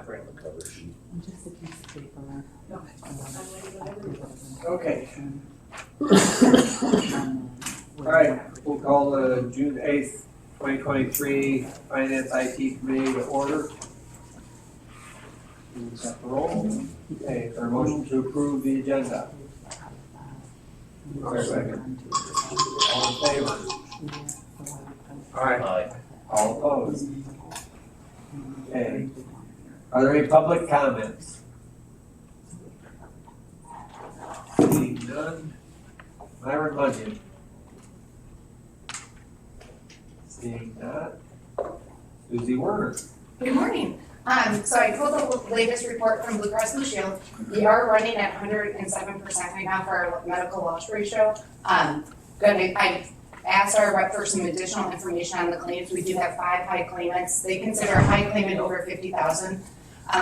not bring the cover sheet. Just a piece of paper. Okay. All right, we'll call the June 8th, 2023 Finance IT Committee to order. Please set the roll. Okay, for a motion to approve the agenda. Our second. All in favor? Aye. All opposed? Okay. Are there any public comments? Seeing none. Myron Munyon. Seeing none. Susie Werner. Good morning. So I pulled the latest report from Blue Cross Blue Shield. We are running at 107% right now for our medical loss ratio. I asked our rep for some additional information on the claims. We do have 5 high claimants. They consider a high claimant over 50,000.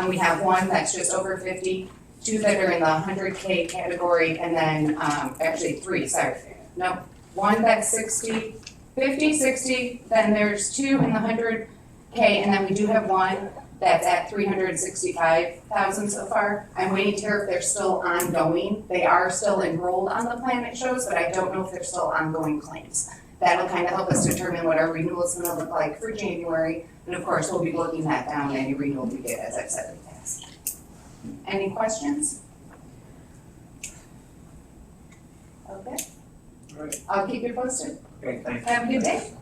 We have 1 that's just over 50, 2 that are in the 100K category, and then actually 3, sorry. No, 1 that's 60, 50, 60, then there's 2 in the 100K, and then we do have 1 that's at 365,000 so far. I'm waiting to hear if they're still ongoing. They are still enrolled on the plan, it shows, but I don't know if they're still ongoing claims. That'll kind of help us determine what our renewal is gonna look like for January. And of course, we'll be looking that down any renewal we get, as I've said in the past. Any questions? Okay. All right. I'll keep you posted. Okay, thanks. Have a good day.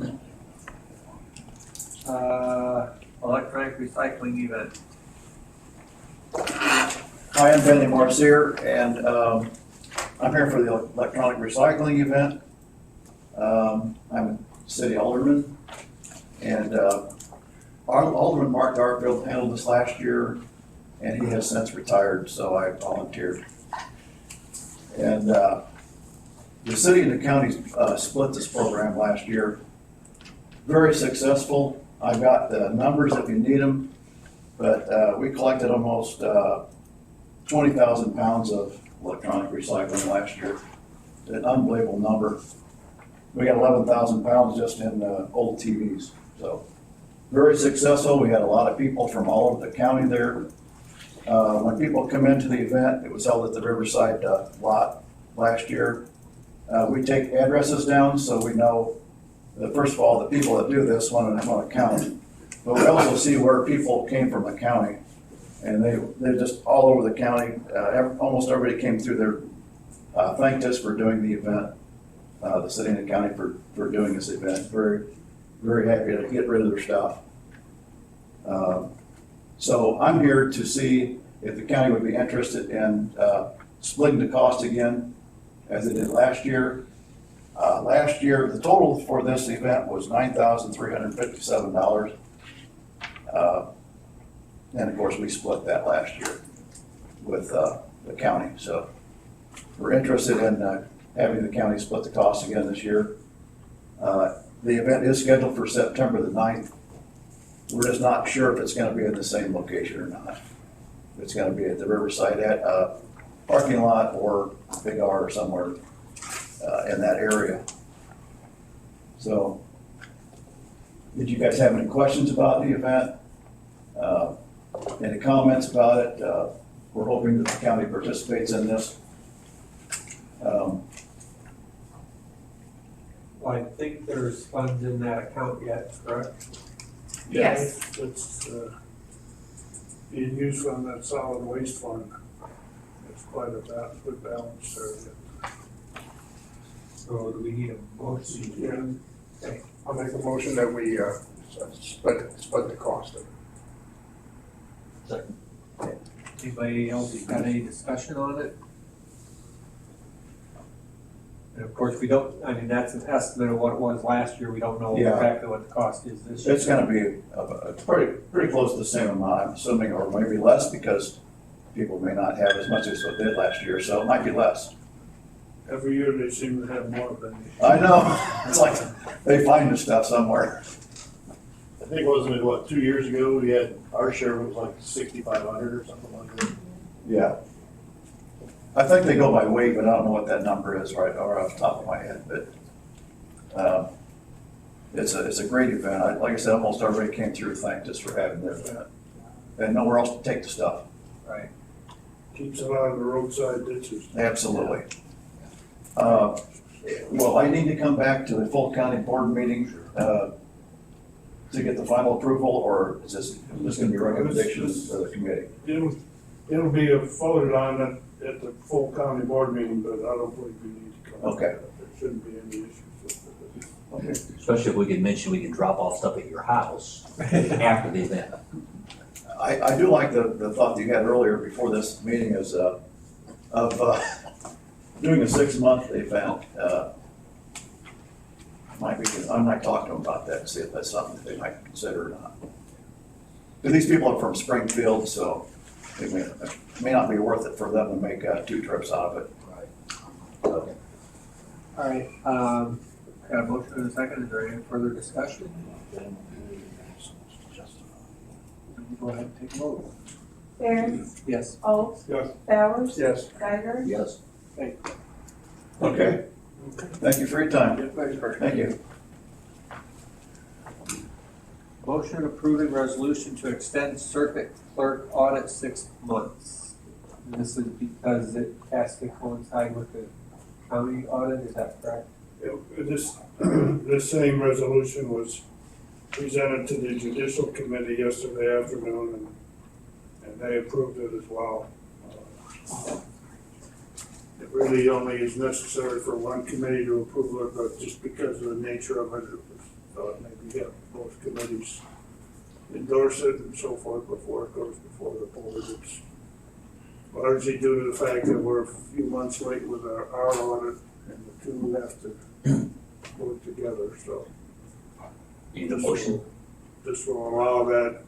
Electronic recycling event. Hi, I'm Benny Marcier, and I'm here for the electronic recycling event. I'm a city alderman, and our Alderman Mark Garfield handled this last year, and he has since retired, so I volunteered. And the city and the county split this program last year. Very successful. I've got the numbers if you need them, but we collected almost 20,000 pounds of electronic recycling last year. An unbelievable number. We got 11,000 pounds just in old TVs. So very successful. We had a lot of people from all over the county there. When people come into the event, it was held at the Riverside lot last year. We take addresses down so we know that first of all, the people that do this want to count. But we also see where people came from the county. And they're just all over the county. Almost everybody came through there, thanked us for doing the event. The city and the county for doing this event. Very, very happy to get rid of their stuff. So I'm here to see if the county would be interested in splitting the cost again, as it did last year. Last year, the total for this event was $9,357. And of course, we split that last year with the county. So we're interested in having the county split the cost again this year. The event is scheduled for September the 9th. We're just not sure if it's going to be in the same location or not. If it's going to be at the Riverside parking lot or Big R or somewhere in that area. So, did you guys have any questions about the event? Any comments about it? We're hoping that the county participates in this. Well, I think there's funds in that account yet, correct? Yes. It's being used from that solid waste fund. It's quite a good balance there. So do we need a motion? Yeah. I'll make a motion that we split the cost of it. Second. Anybody else got any discussion on it? And of course, we don't, I mean, that's an estimate of what it was last year. We don't know Yeah. exactly what the cost is this year. It's going to be pretty close to the same amount, I'm assuming, or maybe less because people may not have as much as they did last year, so it might be less. Every year they seem to have more than. I know. It's like they find the stuff somewhere. I think wasn't it what 2 years ago we had our share was like 6,500 or something like that. Yeah. I think they go by weight, but I don't know what that number is right off the top of my head. But it's a great event. Like I said, almost everybody came through, thanked us for having their event. and nowhere else to take the stuff. Right. Keeps it out of the roadside ditches. Absolutely. Well, I need to come back to the full county board meeting, to get the final approval, or is this gonna be recommendations for the committee? It'll be voted on at the full county board meeting, but I don't believe we need to come. Okay. There shouldn't be any issues with it. Okay. Especially if we can mention we can drop off stuff at your house after the event. I do like the thought that you had earlier before this meeting is, of doing a 6-month event. I might talk to them about that and see if that's something that they might consider or not. Because these people are from Springfield, so it may not be worth it for them to make 2 trips out of it. So, All right, got a motion and a second, is there any further discussion? Go ahead and take a vote. Aaron, Yes. Alt, Yes. Bowers, Yes. Geiger, Yes. okay. Thank you for your time. Thank you. Motion approving resolution to extend circuit clerk audit 6 months. And this is because it has to coincide with the county audit, is that correct? This same resolution was presented to the judicial committee yesterday afternoon, and they approved it as well. It really only is necessary for one committee to approve it, but just because of the nature of it, thought maybe have both committees endorse it and so forth before it goes before the board. It's largely due to the fact that we're a few months late with our audit, and the two have to work together, so. Need a motion? This will allow that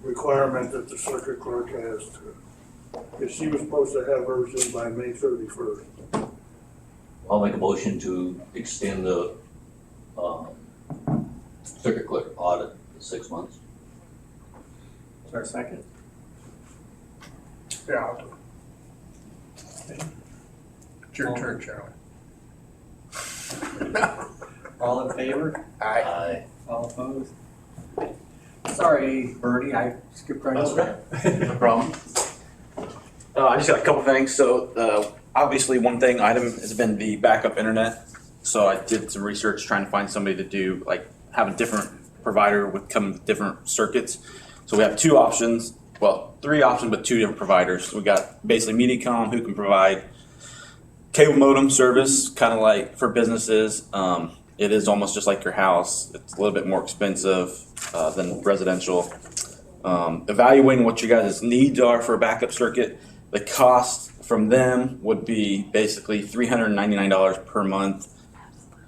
requirement that the circuit clerk has to, because she was supposed to have hers in by May 31st. I'll make a motion to extend the, circuit clerk audit to 6 months. Is there a second? Yeah, I'll do it. It's your turn, Charlie. All in favor? Aye. All opposed? Sorry, Bernie, I skipped right That's over. No problem. I just got a couple things. So obviously one item has been the backup internet. So I did some research trying to find somebody to do, like, have a different provider with come different circuits. So we have 2 options, well, 3 options, but 2 different providers. We got basically Mediacom, who can provide cable modem service, kind of like for businesses. It is almost just like your house. It's a little bit more expensive than residential. Evaluating what you guys' needs are for a backup circuit, the cost from them would be basically $399 per month.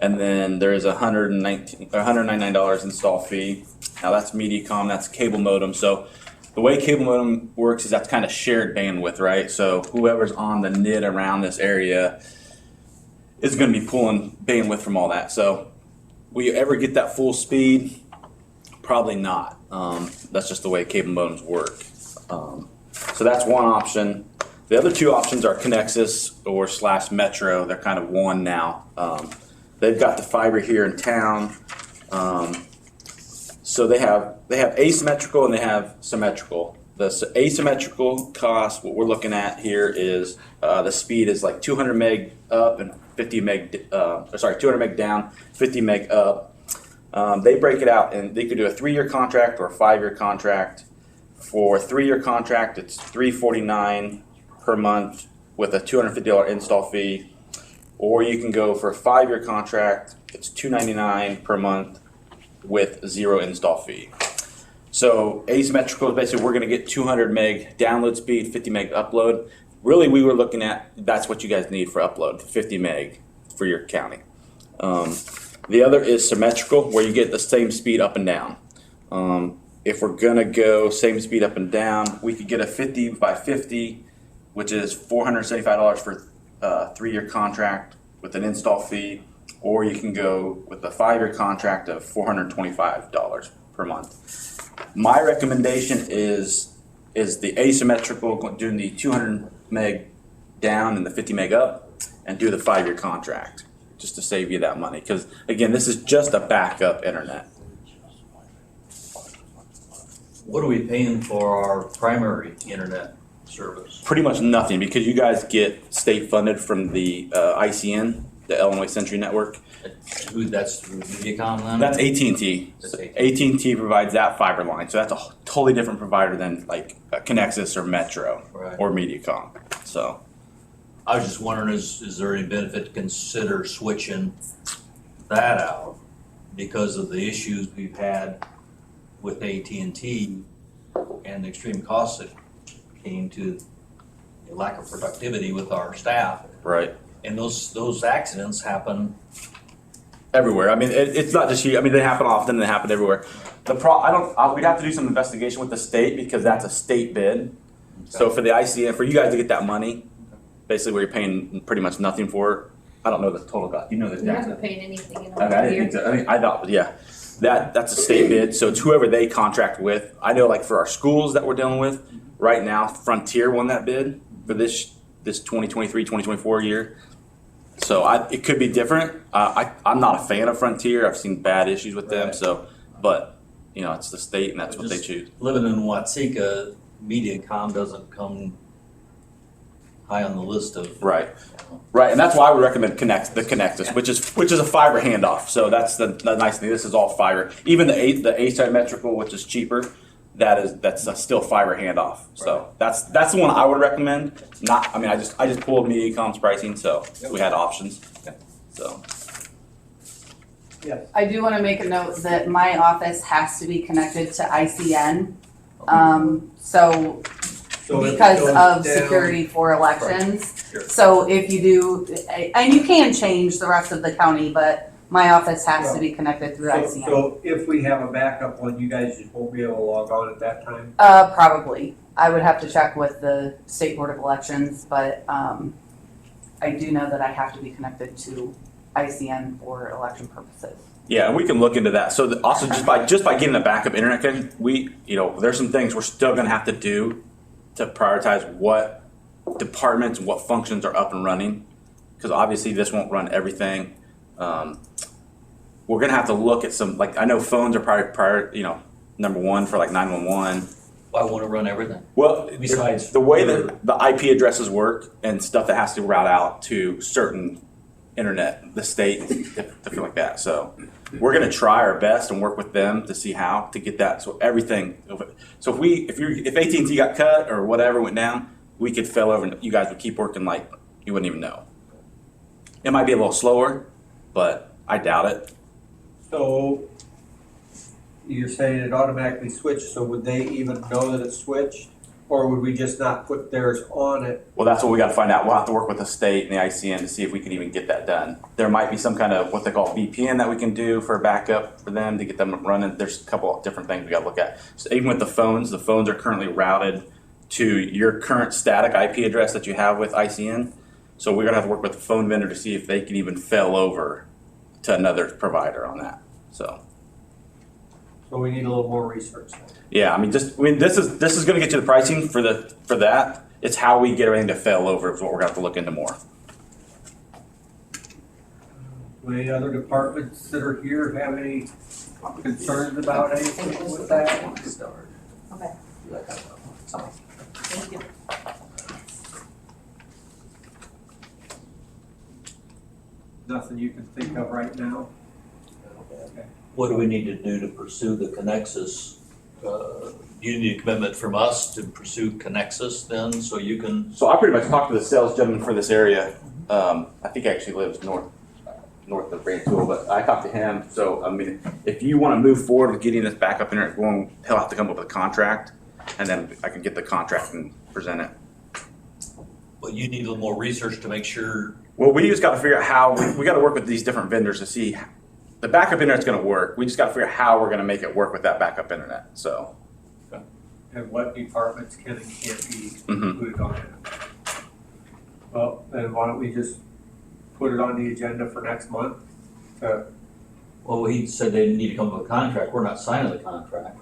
And then there is $199 install fee. Now that's Mediacom, that's cable modem. So the way cable modem works is that's kind of shared bandwidth, right? So whoever's on the NID around this area is going to be pulling bandwidth from all that. So will you ever get that full speed? Probably not. That's just the way cable modems work. So that's one option. The other 2 options are Connexus or /Metro. They're kind of one now. They've got the fiber here in town. So they have asymmetrical and they have symmetrical. The asymmetrical cost, what we're looking at here is the speed is like 200 meg up and 200 meg down, 50 meg up. They break it out and they could do a 3-year contract or a 5-year contract. For a 3-year contract, it's $349 per month with a $250 install fee. Or you can go for a 5-year contract, it's $299 per month with 0 install fee. So asymmetrical is basically we're going to get 200 meg download speed, 50 meg upload. Really, we were looking at that's what you guys need for upload, 50 meg for your county. The other is symmetrical, where you get the same speed up and down. If we're going to go same speed up and down, we could get a 50 by 50, which is $475 for a 3-year contract with an install fee, or you can go with a 5-year contract of $425 per month. My recommendation is the asymmetrical, doing the 200 meg down and the 50 meg up, and do the 5-year contract just to save you that money. Because again, this is just a backup internet. What are we paying for our primary internet service? Pretty much nothing because you guys get state funded from the ICN, the Illinois Century Network. That's through Mediacom then? That's AT&T. That's AT&T. AT&T provides that fiber line, so that's a totally different provider than like Connexus or Metro Right. or Mediacom. So I was just wondering, is there any benefit to consider switching that out because of the issues we've had with AT&T and the extreme costs that came to the lack of productivity with our staff? right. And those accidents happen. Everywhere. I mean, it's not just here. I mean, they happen often. They happen everywhere. We'd have to do some investigation with the state because that's a state bid. So for the ICN, for you guys to get that money, basically where you're paying pretty much nothing for it. I don't know the total cost. You know the We exact. haven't paid anything in Okay, I a didn't year. think so. I thought, yeah, that's a state bid. So it's whoever they contract with. I know, like for our schools that we're dealing with right now, Frontier won that bid for this 2023-2024 year. So it could be different. I'm not a fan of Frontier. I've seen bad issues with them. Right. So, but you know, it's the state, and that's what they Just choose. Living in Watsika, Mediacom doesn't come high on the list of. Right, right, and that's why we recommend Connexus, which is a fiber handoff. So that's the nice thing. This is all fiber. Even the asymmetrical, which is cheaper, that's a still fiber handoff. So that's the one I would recommend. I just pulled Mediacom's pricing, so we had options. So I do want to make a note that my office has to be connected to ICN. So So if it because goes of down- security for elections. Sure. So if you do, and you can change the rest of the county, but my office has to be connected through ICN. So if we have a backup one, you guys just won't be able to log on at that time? Probably. I would have to check with the State Board of Elections, but, I do know that I have to be connected to ICN for election purposes. yeah, and we can look into that. So also just by getting a backup internet connection, there's some things we're still going to have to do to prioritize what departments and what functions are up and running, because obviously this won't run everything. We're gonna have to look at some, like, I know phones are probably number one for like 911. I want to run everything. Well, Besides the way your- that the IP addresses work and stuff that has to route out to certain internet, the state, stuff like that. So we're gonna try our best and work with them to see how to get that. So everything. So if AT&T got cut or whatever went down, we could fail over and you guys would keep working like you wouldn't even know. It might be a little slower, but I doubt it. So you're saying it automatically switched, so would they even know that it switched? Or would we just not put theirs on it? Well, that's what we got to find out. We'll have to work with the state and the ICN to see if we can even get that done. There might be some kind of what they call VPN that we can do for backup for them to get them running. There's a couple of different things we got to look at. So even with the phones are currently routed to your current static IP address that you have with ICN. So we're gonna have to work with the phone vendor to see if they can even fail over to another provider on that. So. So we need a little more research then. Yeah, this is going to get you the pricing for that. It's how we get everything to fail over is what we're going to have to look into more. Do any other departments that are here have any concerns about anything with that? Okay. Thank you. Nothing you can think of right now? Okay. What do we need to do to pursue the Connexus? Do you need a commitment from us to pursue Connexus then, so you can? So I pretty much talked to the sales gentleman for this area. I think he actually lives north of Rantoul, but I talked to him. So if you want to move forward with getting this backup internet going, he'll have to come up with a contract, and then I can get the contract and present it. But you need a little more research to make sure. Well, we just got to figure out how we got to work with these different vendors to see the backup internet's going to work. We just got to figure out how we're going to make it work with that backup internet. So. And what departments can and can't be Mhm. included on it? Well, then why don't we just put it on the agenda for next month? Well, he said they need to come up with a contract. We're not signing the contract.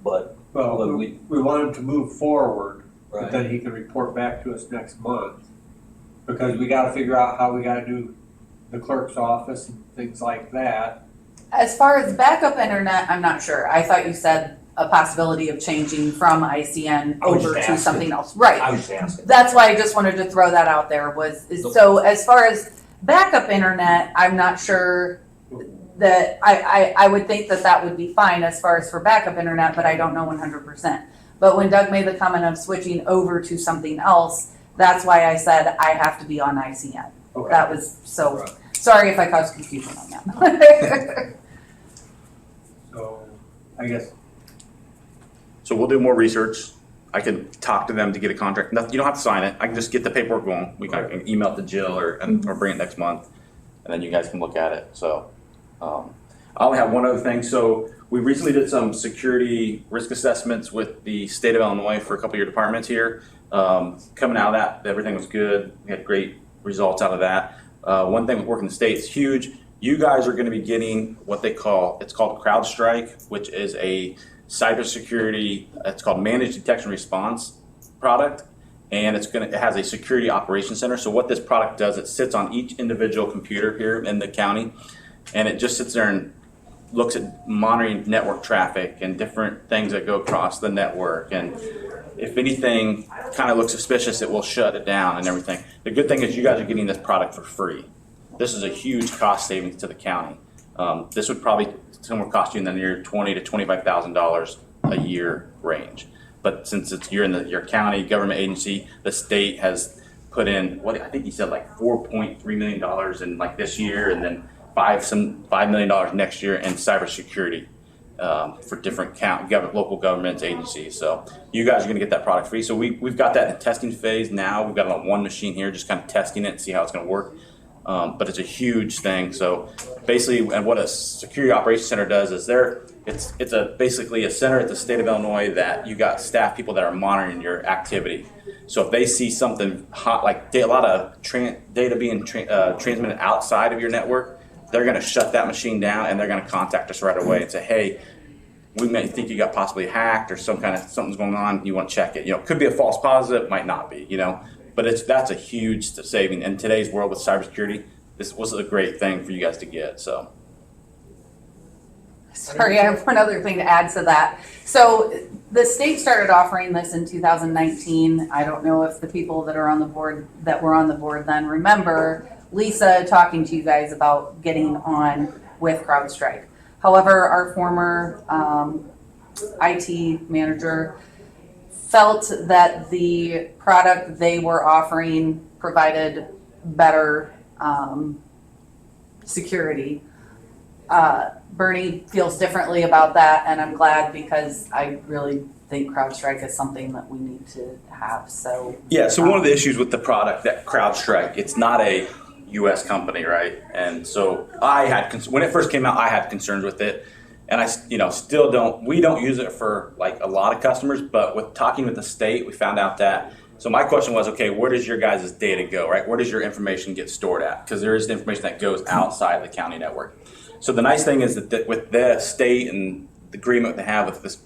But, Well, Well, we want him to move forward, but right, then he can report back to us next month. Because we gotta figure out how we gotta do the clerk's office and things like that. As far as backup internet, I'm not sure. I thought you said a possibility of changing from ICN I was over just to asking. something else. Right. I was just asking. That's why I just wanted to throw that out there so as far as backup internet, I'm not sure that I would think that would be fine as far as for backup internet, but I don't know 100%. But when Doug made the comment of switching over to something else, that's why I said I have to be on ICN. Okay. That was, so, Right. sorry if I caused confusion on that. So, I guess, So we'll do more research. I can talk to them to get a contract. You don't have to sign it. I can just get the paperwork going. I can email it to Jill or bring it next month, and then you guys can look at it. So I only have one other thing. So we recently did some security risk assessments with the state of Illinois for a couple of your departments here. Coming out of that, everything was good. We had great results out of that. One thing with working in the state is huge. You guys are going to be getting what it's called CrowdStrike, which is a cybersecurity, it's called Managed Detection Response product, and it has a security operations center. So what this product does, it sits on each individual computer here in the county, and it just sits there and looks at monitoring network traffic and different things that go across the network. And if anything kind of looks suspicious, it will shut it down and everything. The good thing is you guys are getting this product for free. This is a huge cost savings to the county. This would probably somewhere cost you in the near $20,000 to $25,000 a year range. But since you're in your county government agency, the state has put in I think he said like $4.3 million in like this year, and then $5 million next year in cybersecurity for different local governments agencies. So you guys are going to get that product free. So we've got that in the testing phase now. We've got it on one machine here, just kind of testing it and see how it's going to work. But it's a huge thing. So basically, and what a security operations center does is it's basically a center at the state of Illinois that you got staff people that are monitoring your activity. So if they see something hot, like a lot of data being transmitted outside of your network, they're going to shut that machine down and they're going to contact us right away and say, hey, we may think you got possibly hacked or something's going on. You want to check it. It could be a false positive, might not be. But that's a huge saving in today's world with cybersecurity. This was a great thing for you guys to get. So, Sorry, I have one other thing to add to that. So the state started offering this in 2019. I don't know if the people that were on the board then remember Lisa talking to you guys about getting on with CrowdStrike. However, our former IT manager felt that the product they were offering provided better security. Bernie feels differently about that, and I'm glad because I really think CrowdStrike is something that we need to have. So yeah, so one of the issues with the product, that CrowdStrike, it's not a U.S. company, right? And so when it first came out, I had concerns with it. And I, still don't. We don't use it for like a lot of customers, but with talking with the state, we found out that. So my question was, okay, where does your guys' data go, right? Where does your information get stored at? Because there is information that goes outside the county network. So the nice thing is that with the state and the agreement they have with this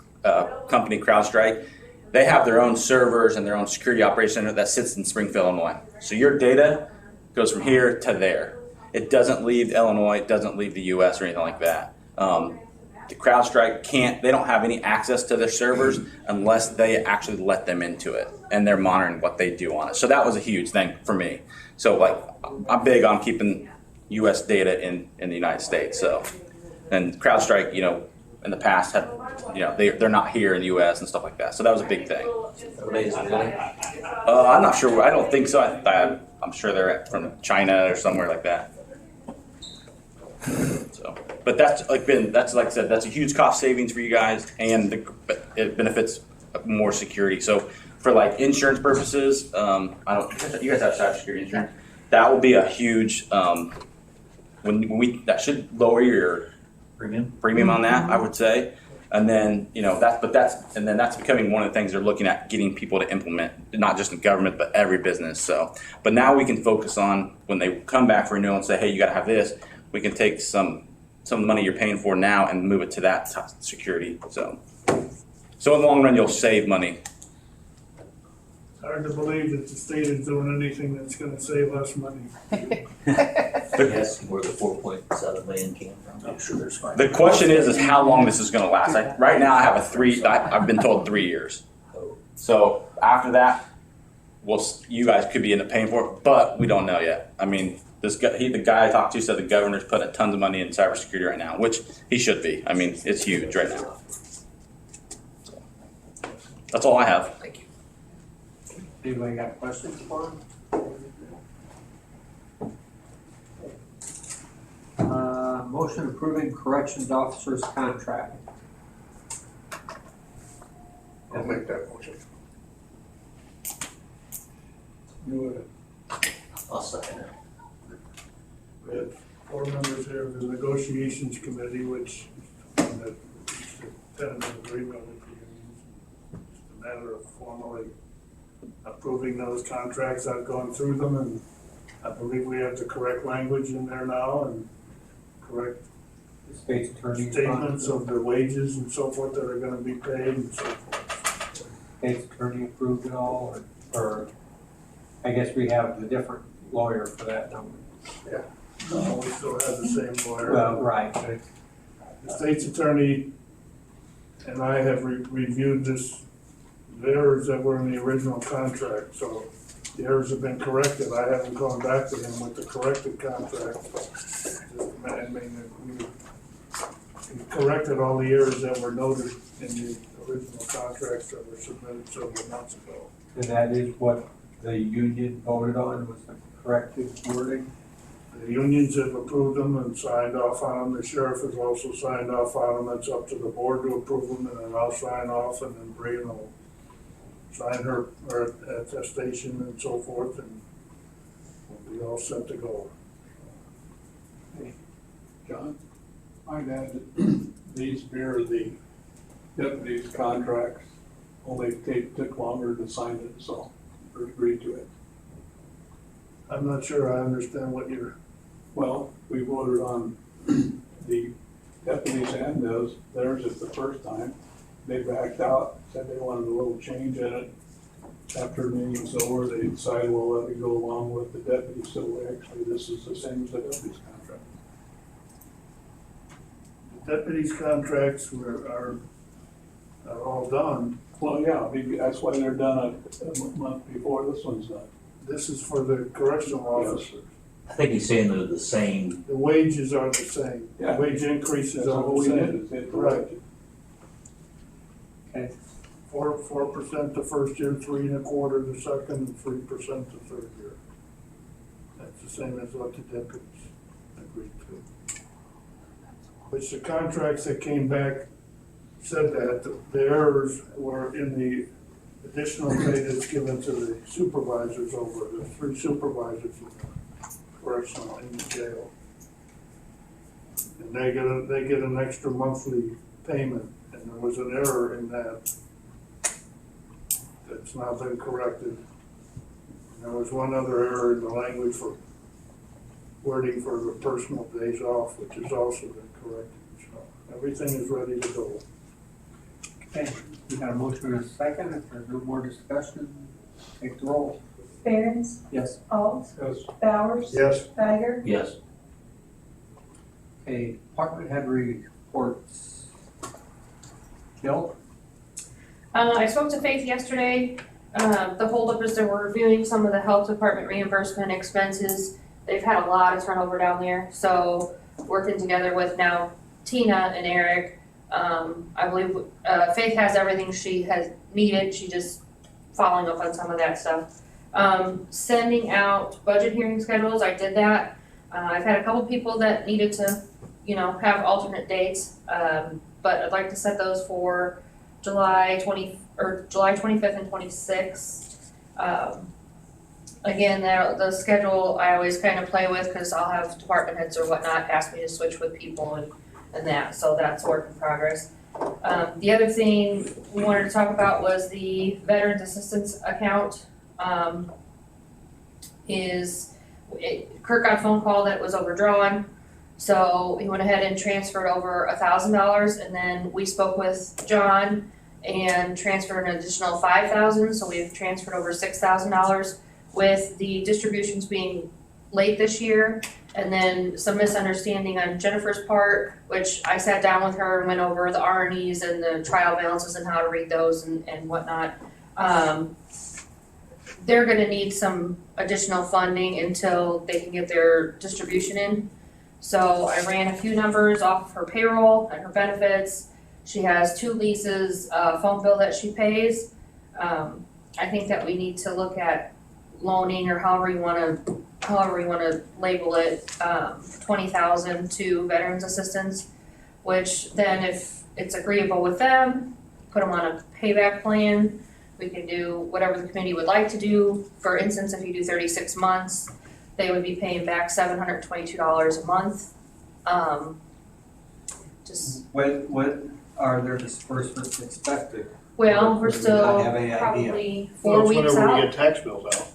company, CrowdStrike, they have their own servers and their own security operations center that sits in Springfield, Illinois. So your data goes from here to there. It doesn't leave Illinois. It doesn't leave the U.S. or anything like that. The CrowdStrike they don't have any access to their servers unless they actually let them into it, and they're monitoring what they do on it. So that was a huge thing for me. So like, I'm big on keeping U.S. data in the United States. So, and CrowdStrike, in the past had, they're not here in the U.S. and stuff like that. So that was a big thing. I'm not sure. I don't think so. I'm sure they're from China or somewhere like that. So, but that's like I said, that's a huge cost savings for you guys, and it benefits more security. So for like insurance purposes, you guys have cybersecurity insurance. That will be a huge that should lower your premium on that, I would say. And then that's becoming one of the things they're looking at, getting people to implement, not just in government but every business. So, but now we can focus on when they come back for renewal and say, hey, you got to have this. We can take some of the money you're paying for now and move it to that security. So in the long run, you'll save money. All hard to believe that the state is doing anything that's gonna save us money. Yes, where the 4.7 million came from. I'm sure there's fine. The question is how long this is gonna last. Right now, I have I've been told 3 years. So after that, you guys could be in the paying for it, but we don't know yet. I mean, the guy I talked to said the governor's putting tons of money in cybersecurity right now, which he should be. I mean, it's huge right now. So, that's all I have. Thank you. Anybody got questions for him? Motion approving corrections officer's contract. I'll make that motion. I'll second it. We have 4 members here of the negotiations committee, which is the tentative agreement with the unions. It's a matter of formally approving those contracts. I've gone through them, and I believe we have the correct language in there now and correct The state's attorney. statements of the wages and so forth that are gonna be paid and so forth. State's attorney approved it all, or I guess we have the different lawyer for that, don't we? No, we still have the same lawyer. Well, right, but The state's attorney and I have reviewed the errors that were in the original contract, so the errors have been corrected. I haven't gone back to him with the corrected contract. I mean, we corrected all the errors that were noted in the original contracts that were submitted several months ago. and that is what the union voted on, was the corrected wording. The unions have approved them and signed off on them. The sheriff has also signed off on them. It's up to the board to approve them, and then I'll sign off, and then Brian will sign her attestation and so forth, and we'll be all set to go. John, I'd add that these mirror the deputies' contracts, only took longer to sign it, so, or agree to it. I'm not sure I understand what you're, Well, we voted on the deputies and theirs is the first time. They backed out, said they wanted a little change in it. After meeting's over, they decided, well, let me go along with the deputies, so actually this is the same as the deputies' contract. the deputies' contracts are all done. Well, yeah, maybe that's why they're done a month before this one's done. This is for the correctional officers. I think he's saying they're the same. The wages are the same. Yeah. Wage increases That's are what the we did, same. is hit the Right. budget. 4% the first year, 3 1/4 the second, and 3% the third year. That's the same as what the deputies agreed to. Which the contracts that came back said that the errors were in the additional pay that's given to the supervisors over, the 3 supervisors in the correctional in the jail. And they get an extra monthly payment, and there was an error in that. That's now been corrected. And there was one other error in the language for wording for the personal days off, which has also been corrected. So everything is ready to go. Okay, we got a motion and a second. If there's no more discussion, take the roll. Barons, Yes. Alt, Yes. Bowers. Yes. Geiger, Yes. Okay, department head reports. Jill? I spoke to Faith yesterday. The holdup is they're reviewing some of the health department reimbursement expenses. They've had a lot of turnover down there, so working together with now Tina and Eric. I believe Faith has everything she has needed. She just following up on some of that stuff. Sending out budget hearing schedules, I did that. I've had a couple people that needed to, have alternate dates. But I'd like to set those for July 25th and 26th. Again, the schedule I always kind of play with because I'll have department heads or whatnot ask me to switch with people and that, so that's work in progress. The other thing we wanted to talk about was the Veterans Assistance account. Kirk got a phone call that it was overdrawn, so he went ahead and transferred over $1,000, and then we spoke with John and transferred an additional $5,000, so we've transferred over $6,000 with the distributions being late this year. And then some misunderstanding on Jennifer's part, which I sat down with her and went over the RNEs and the trial balances and how to read those and whatnot. They're gonna need some additional funding until they can get their distribution in. So I ran a few numbers off of her payroll and her benefits. She has 2 leases, phone bill that she pays. I think that we need to look at loaning, or however you wanna label it, $20,000 to veterans assistance, which then if it's agreeable with them, put them on a payback plan. We can do whatever the committee would like to do. For instance, if you do 36 months, they would be paying back $722 a month. Just, When are their disbursements expected? well, we're Or do we not still have any idea? probably Well, 4 it's weeks whenever we out. get tax bills out,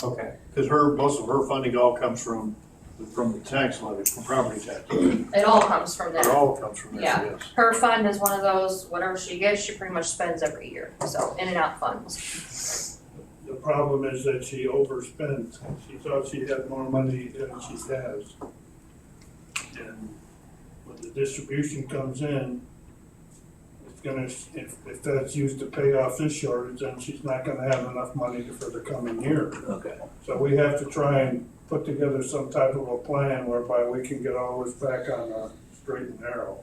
Okay, because most of her funding all comes from the tax levy, from property tax. It all comes from It that. all comes from there, Yeah. yes. Her fund is one of those, whatever she gets, she pretty much spends every year, so in and out funds. The problem is that she overspent. She thought she had more money than she has. And when the distribution comes in, it's gonna, if that's used to pay off this shortage, then she's not gonna have enough money for the coming year. Okay. So we have to try and put together some type of a plan whereby we can get all this back on a straight and narrow.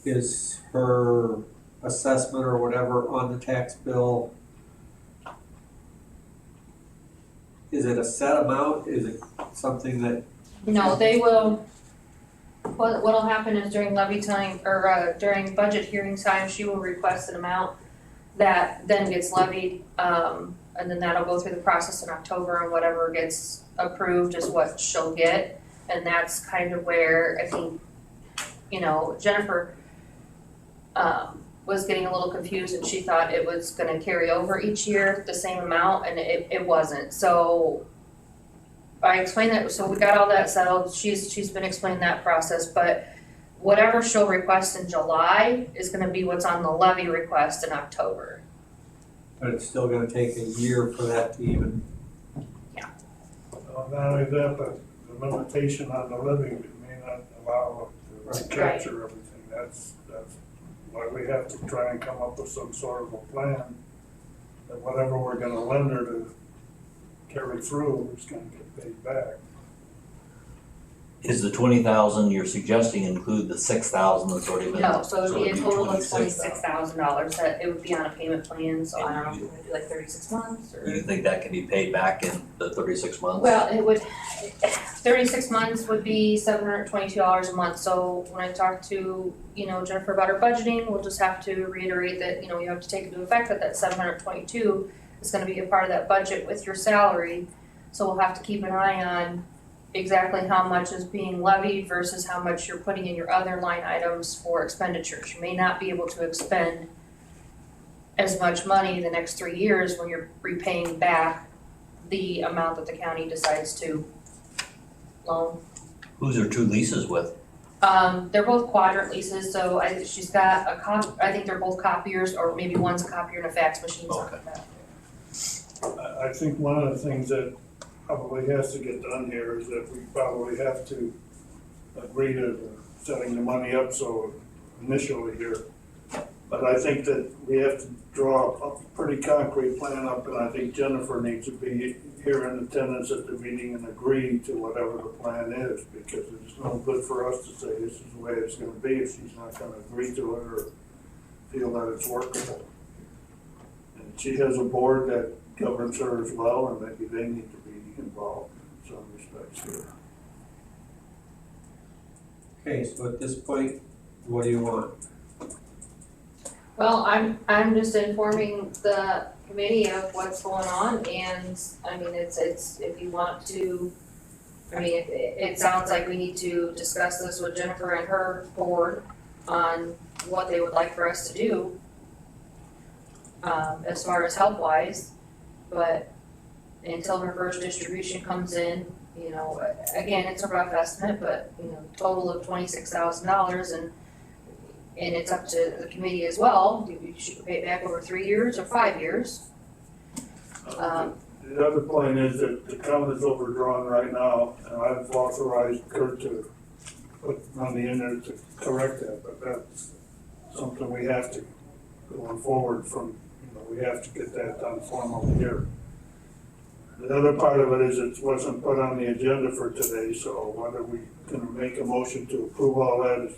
is her assessment or whatever on the tax bill, is it a set amount? Is it something that, No, they will, what'll happen is during levy time, or during budget hearing time, she will request an amount that then gets levied, and then that'll go through the process in October, and whatever gets approved is what she'll get. And that's kind of where I think, Jennifer was getting a little confused, and she thought it was gonna carry over each year, the same amount, and it wasn't. So I explained that, so we got all that settled, she's been explaining that process, but whatever she'll request in July is gonna be what's on the levy request in October. but it's still gonna take a year for that to even, Not only that, but the limitation on the levy may not allow us to capture everything. That's why we have to try and come up with some sort of a plan that whatever we're gonna lend her to carry through is gonna get paid back. Is the 20,000 you're suggesting include the 6,000 that's already been? No, so it'd be a it'd total of $26,000. $26,000, that it would be on a payment plan, so I don't know if we're gonna do like 36 months or. You think that can be paid back in the 36 months? Well, it would, 36 months would be $722 a month, so when I talk to, Jennifer about her budgeting, we'll just have to reiterate that, you have to take into effect that 722 is gonna be a part of that budget with your salary. So we'll have to keep an eye on exactly how much is being levied versus how much you're putting in your other line items for expenditures. You may not be able to expend as much money the next 3 years when you're repaying back the amount that the county decides to loan. Who's her 2 leases with? They're both quadrant leases, so she's got I think they're both copiers, or maybe one's a copier and a fax machine, something like that. I think one of the things that probably has to get done here is that we probably have to agree to setting the money up so initially here. But I think that we have to draw a pretty concrete plan up, and I think Jennifer needs to be here in attendance at the meeting and agree to whatever the plan is, because it's no good for us to say this is the way it's gonna be if she's not gonna agree to it or feel that it's workable. And she has a board that governs her as well, and maybe they need to be involved in some respects here. okay, so at this point, what do you want? Well, I'm just informing the committee of what's going on, and I mean, it's, if you want to, it sounds like we need to discuss this with Jennifer and her board on what they would like for us to do, as far as help wise, but until her first distribution comes in, again, it's a rough estimate, but, total of $26,000, and And it's up to the committee as well, do we should pay it back over 3 years or 5 years? The other point is that the account is overdrawn right now, and I've authorized Kurt to put money in there to correct that, but that's something we have to, going forward from, we have to get that done formally here. The other part of it is it wasn't put on the agenda for today, so whether we can make a motion to approve all that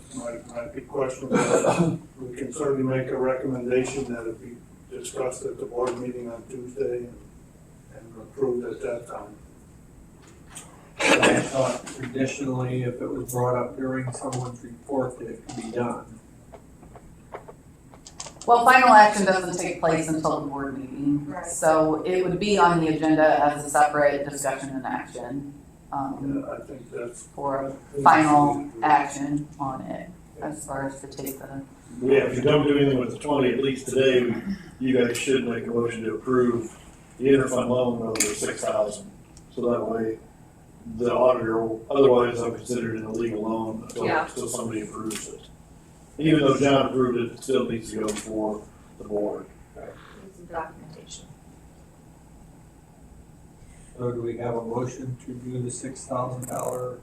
might be questionable. We can certainly make a recommendation that it be discussed at the board meeting on Tuesday and approved at that time. I thought traditionally, if it was brought up during someone's report, that it could be done. Well, final action doesn't take place until the board meeting. Right. So it would be on the agenda as a separate discussion and action, I think that's. for a final action on it, as far as to take the, Yeah, if you don't do anything with the 20, at least today, you guys should make a motion to approve the interfund loan of the 6,000. So that way, the auditor will, otherwise they'll consider it an illegal loan until somebody approves it. Even though John approved it, it still needs to go before the board. Some documentation. So do we have a motion to do the $6,000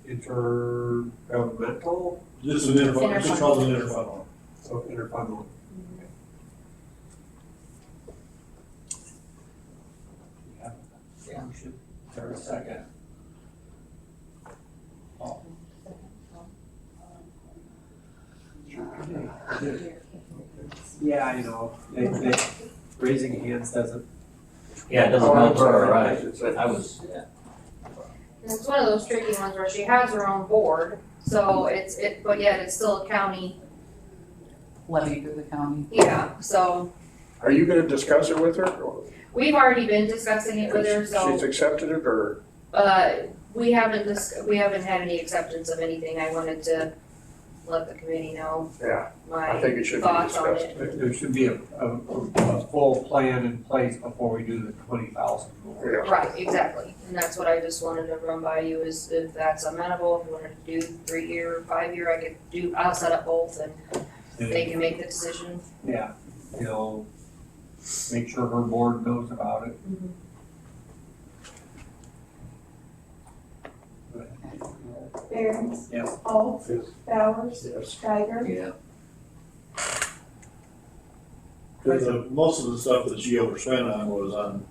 intergovernmental? Just an interfund, just called an interfund loan. So interfund loan. Yeah. Motion, is there a second? Yeah, I know, they, raising hands doesn't. Yeah, it doesn't help her, right, but I was, And it's one of those tricky ones where she has her own board, so but yet it's still a county, levy through the county. yeah, so Are you gonna discuss it with her? we've already been discussing it with her, She's so, accepted it, or? we haven't had any acceptance of anything. I wanted to let the committee know Yeah, I my think it should be thoughts on discussed. it. There should be a full plan in place before we do the 20,000. Yeah. Right, exactly, and that's what I just wanted to run by you, is if that's amenable, if you wanted to do 3-year, 5-year, I'll set up both and they can make the decision. Yeah, make sure her board knows about it. Barons. Yes. Alt. Yes. Bowers. Yes. Geiger. yeah. Because most of the stuff that she overspent on was on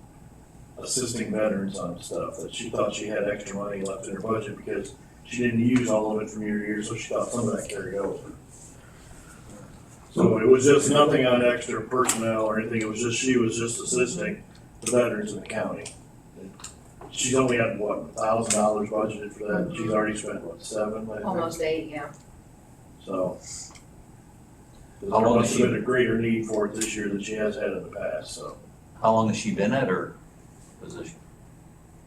assisting veterans on stuff that she thought she had extra money left in her budget because she didn't use all of it from year to year, so she thought some of that carried over. So it was just nothing on extra personnel or anything, it was just, she was just assisting the veterans in the county. She's only had, what, $1,000 budgeted for that, she's already spent, what, $7,000, I think? Almost 8, yeah. So. There How long must has have she- been a greater need for it this year than she has had in the past, so. How long has she been at her position?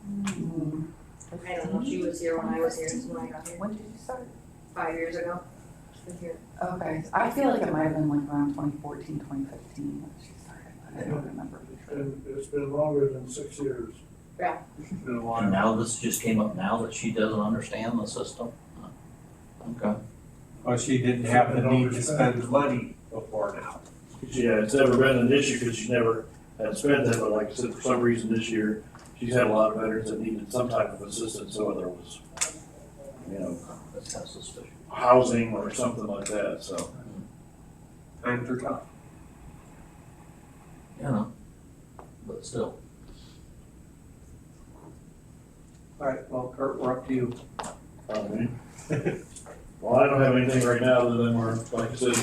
I don't know, she was here when I was here, so when I got here, When did you start? 5 years ago. She's been here. Okay, I feel like it might have been like around 2014, 2015 when she started, but I don't remember. It's been longer than 6 years. It's been a And while. now this just came up now that she doesn't understand the system? Okay. Well, she didn't have the need to spend money before now. Yeah, it's never been an issue because she never had spent that, but like I said, for some reason this year, she's had a lot of veterans that needed some type of assistance, so whether it was, That's kind of suspicious. housing or something like that, so. Times are tough. You know, but still. All right, well, Kurt, we're up to you. Well, I don't have anything right now other than we're, like I said,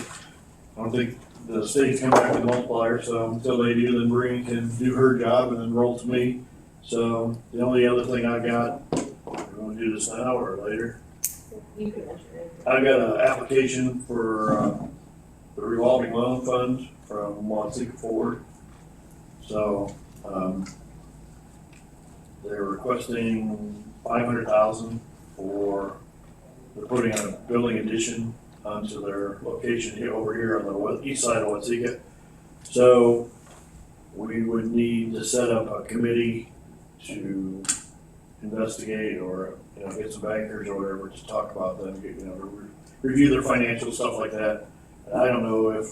I don't think the state's come back with a multiplier, so until they do, then Bree can do her job and then roll to me. So the only other thing I got, we're gonna do this now or later. You can mention it. I got an application for the revolving loan fund from Watsika Ford. So, they're requesting $500,000 for, they're putting a building addition onto their location here, over here on the east side of Watsika. So, we would need to set up a committee to investigate or, get some bankers or whatever to talk about them, review their financial stuff like that. And I don't know if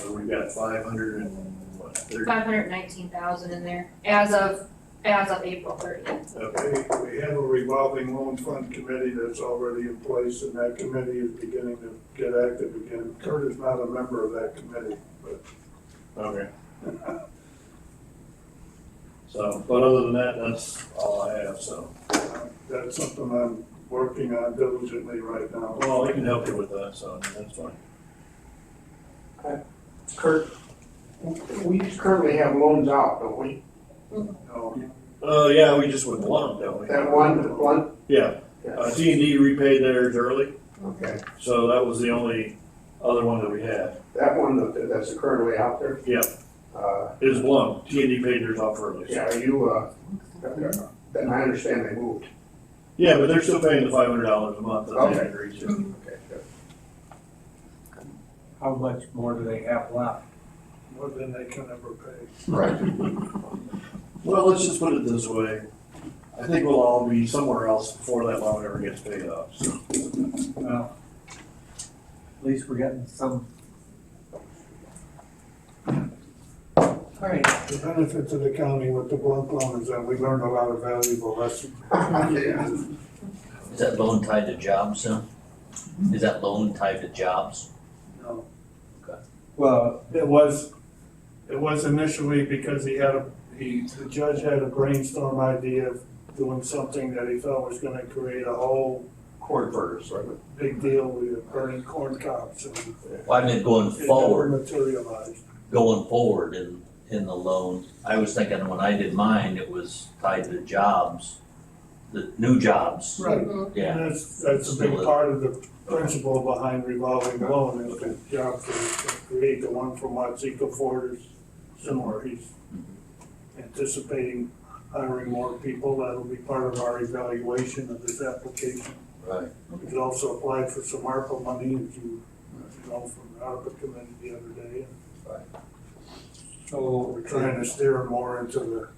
we've got 519,000 in there as of April 30th. Okay. We have a revolving loan fund committee that's already in place, and that committee is beginning to get active again. Kurt is not a member of that committee, but Okay. So, but other than that, that's all I have, so. that's something I'm working on diligently right now. Well, I can help you with that, so that's fine. Kurt, we currently have loans out, don't we? No, Yeah, we just went one, don't we? That one? Yeah, T&D repaid theirs early, Okay, so that was the only other one that we had. that one that's currently out there? Yeah, it was one, T&D paid theirs off early. Yeah, are you, then I understand they moved. Yeah, but they're still paying the $500 a month that they Okay. agreed to. Okay, good. How much more do they have left? more than they can ever pay. Right. Well, let's just put it this way. I think we'll all be somewhere else before that loan ever gets paid off, so. Well, at least we're getting some. All right. The benefit to the county with the blunt loan is that we learned a lot of valuable lessons. Yeah. Is that loan tied to jobs then? Is that loan tied to jobs? No. Well, It was initially because the judge had a brainstorm idea of doing something that he thought was gonna create a whole Corn furnace, right? big deal with burning corn cobs, and Well, I meant going it never forward, materialized. in the loan. I was thinking when I did mine, it was tied to jobs, the new jobs. Right. Yeah. And that's a big part of the principle behind revolving loan is the jobs that create. The one from Watsika Ford is similar. He's anticipating hiring more people. That'll be part of our evaluation of this application. Right. We could also apply for some ARPA money, as you know, from the ARPA committee the other day. so We're trying to steer more into the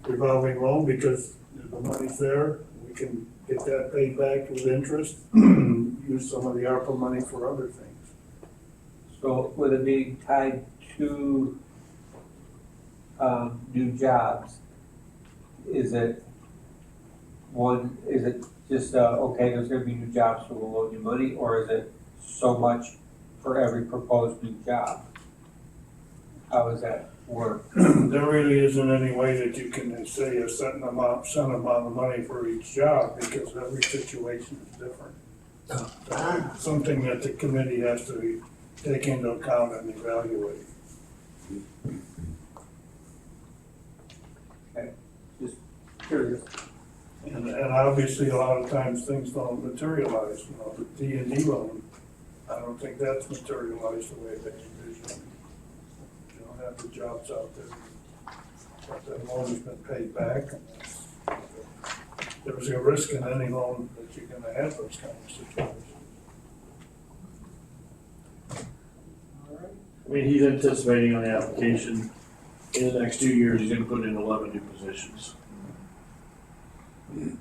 revolving loan because the money's there. We can get that paid back with interest, use some of the ARPA money for other things. So with it being tied to new jobs, is it just, okay, there's gonna be new jobs, so we'll loan you money, or is it so much for every proposed new job? How does that work? There really isn't any way that you can say a certain amount of money for each job because every situation is different. Something that the committee has to take into account and evaluate. Curious. And obviously, a lot of times things don't materialize, the D&D loan, I don't think that's materialized the way they envisioned. You don't have the jobs out there. But that loan has been paid back, and there's a risk in any loan that you're gonna have those kind of situations. I mean, he's anticipating on the application, in the next 2 years, he's gonna put in 11 new positions. And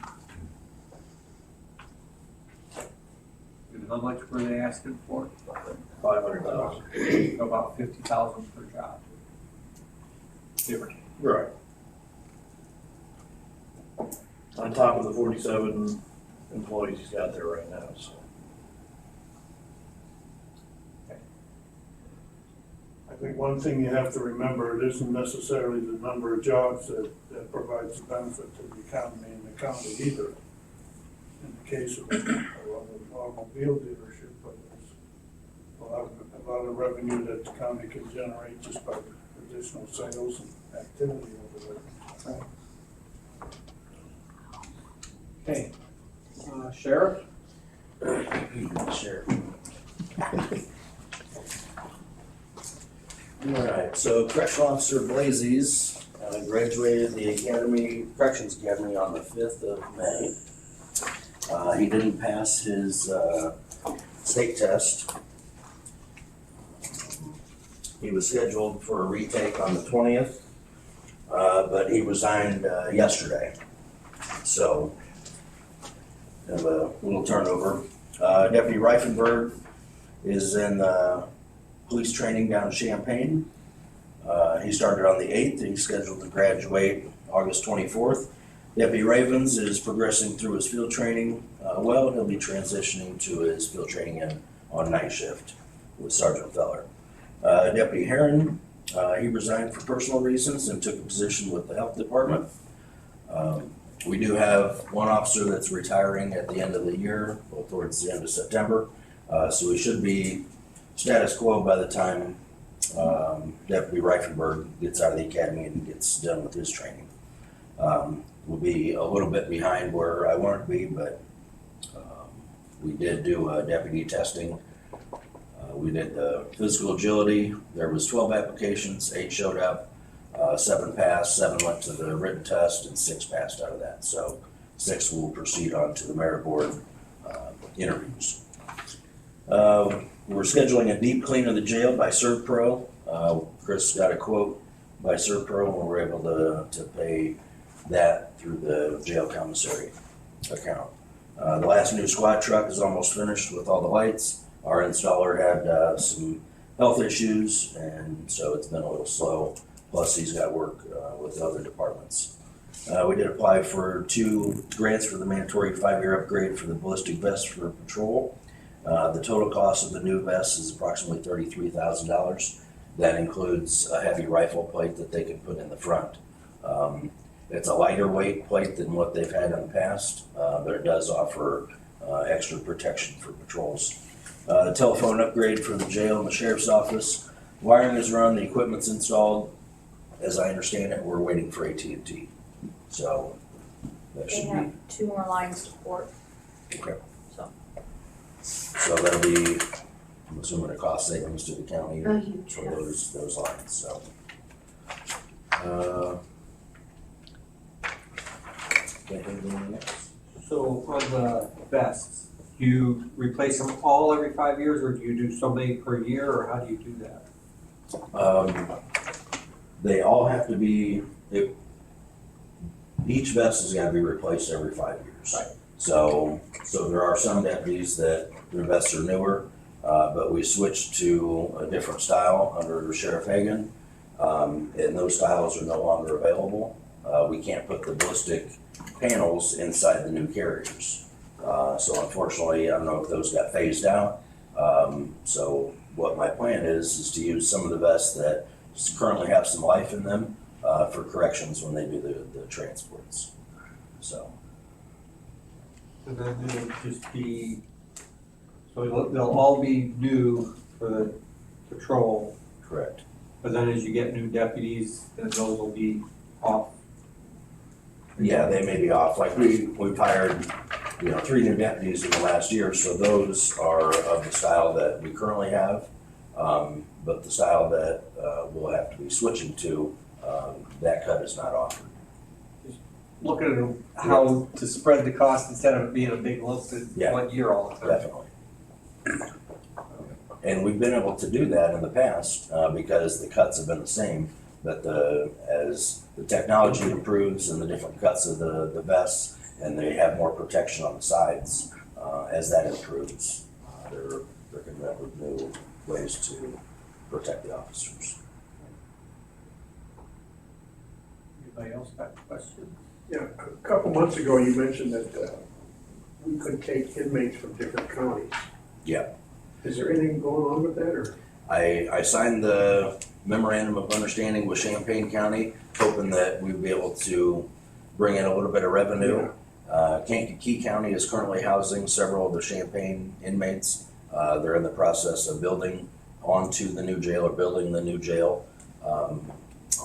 how much were they asking for? 500,000. About 50,000 per job. Right. On top of the 47 employees he's got there right now, so. I think one thing you have to remember, it isn't necessarily the number of jobs that provides the benefit to the economy and the county either. In the case of an automobile dealership, but there's a lot of revenue that the county can generate just by additional sales and activity over there. Okay. Sheriff? Sure. All right, so Correctional Officer Blazes graduated the Corrections Academy on the 5th of May. He didn't pass his state test. He was scheduled for a retake on the 20th, but he resigned yesterday. So, have a little turnover. Deputy Reifenberg is in police training down in Champaign. He started on the 8th. He's scheduled to graduate August 24th. Deputy Ravens is progressing through his field training well. He'll be transitioning to his field training on night shift with Sergeant Feller. Deputy Heron, he resigned for personal reasons and took a position with the health department. We do have one officer that's retiring at the end of the year, well, towards the end of September. So we should be status quo by the time Deputy Reifenberg gets out of the academy and gets done with his training. We'll be a little bit behind where I want to be, but we did do deputy testing. We did the physical agility. There was 12 applications, 8 showed up, 7 passed, 7 went to the written test, and 6 passed out of that. So 6 will proceed on to the merit board interviews. We're scheduling a deep clean of the jail by ServPro. Chris got a quote by ServPro, and we were able to pay that through the jail commissary account. The last new squad truck is almost finished with all the lights. Our installer had some health issues, and so it's been a little slow. Plus, he's got work with other departments. We did apply for 2 grants for the mandatory 5-year upgrade for the ballistic vest for patrol. The total cost of the new vest is approximately $33,000. That includes a heavy rifle plate that they can put in the front. It's a lighter weight plate than what they've had in the past, but it does offer extra protection for patrols. The telephone upgrade for the jail and the sheriff's office. Wiring is run, the equipment's installed. As I understand it, we're waiting for AT&T. So that They should have be, 2 more lines to port. okay. So. So that'll be, I'm assuming a cost savings to the county A huge, for yeah. those lines, so. Anything else? So on the vests, do you replace them all every 5 years, or do you do so many per year, or how do you do that? They all have to be, each vest has gotta be replaced every 5 years. Right. So there are some deputies that their vests are newer, but we switched to a different style under Sheriff Hagan. And those styles are no longer available. We can't put the ballistic panels inside the new carriers. So unfortunately, I don't know if those got phased out. So what my plan is to use some of the vests that currently have some life in them for corrections when they do the transports. So. And then it'll just be, so they'll all be new for the patrol, Correct. but then as you get new deputies, then those will be off. Yeah, they may be off. Like we've hired, 3 new deputies in the last year, so those are of the style that we currently have. But the style that we'll have to be switching to, that cut is not offered. Looking at how to spread the cost instead of it being a big lump in Yeah. 1 year all the time. Definitely. And we've been able to do that in the past because the cuts have been the same. But as the technology improves and the different cuts of the vests, and they have more protection on the sides, as that improves, they're coming up with new ways to protect the officers. Anybody else got a question? Yeah, a couple months ago, you mentioned that we could take inmates from different counties. Yeah. Is there anything going on with that, or? I signed the memorandum of understanding with Champaign County, hoping that we'd be able to bring in a little bit of revenue. Kankakee County is currently housing several of the Champaign inmates. They're in the process of building onto the new jail, or building the new jail on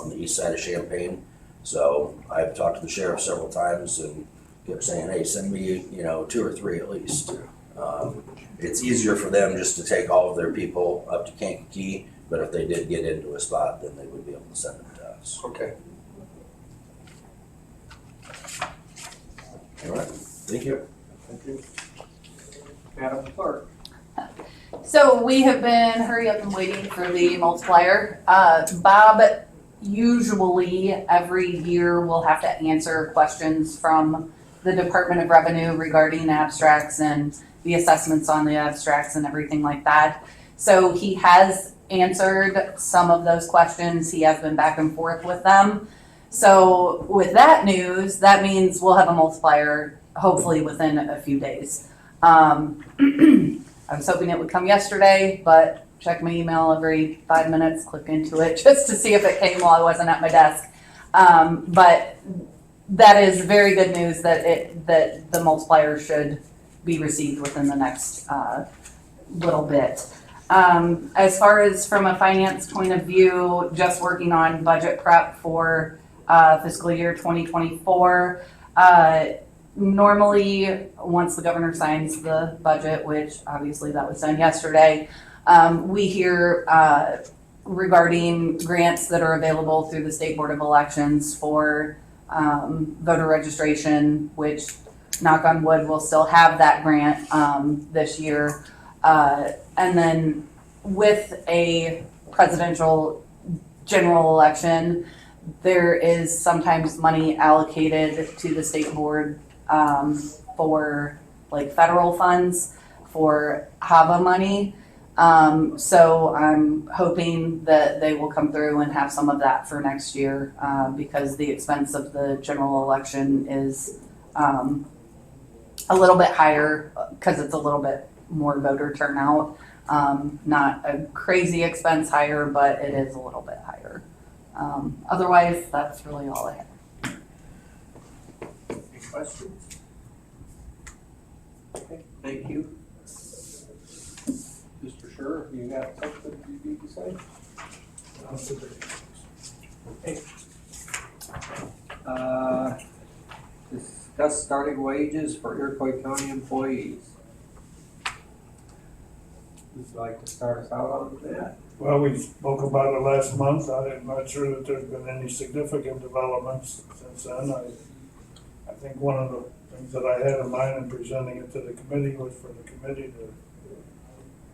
the east side of Champaign. So I've talked to the sheriff several times and kept saying, hey, send me, 2 or 3 at least. It's easier for them just to take all of their people up to Kankakee, but if they did get into a spot, then they would be able to send them to us. Okay. All right, thank you. Thank you. Madam Clerk. So we have been hurry up and waiting for the multiplier. Bob usually every year will have to answer questions from the Department of Revenue regarding abstracts and the assessments on the abstracts and everything like that. So he has answered some of those questions. He has been back and forth with them. So with that news, that means we'll have a multiplier hopefully within a few days. I was hoping it would come yesterday, but check my email every 5 minutes, click into it just to see if it came while I wasn't at my desk. But that is very good news that the multiplier should be received within the next little bit. As far as from a finance point of view, just working on budget prep for fiscal year 2024. Normally, once the governor signs the budget, which obviously that was done yesterday, we hear regarding grants that are available through the State Board of Elections for voter registration, which, knock on wood, we'll still have that grant this year. And then with a presidential general election, there is sometimes money allocated to the state board for like federal funds for HAVA money. So I'm hoping that they will come through and have some of that for next year because the expense of the general election is a little bit higher because it's a little bit more voter turnout. Not a crazy expense higher, but it is a little bit higher. Otherwise, that's really all I have. Any questions? Okay, thank you. Mr. Scher, you got something you need to say? Okay. Discuss starting wages for Iroquois County employees. Would you like to start us out on that? Well, we spoke about it last month. I'm not sure that there's been any significant developments since then. I think one of the things that I had in mind in presenting it to the committee was for the committee to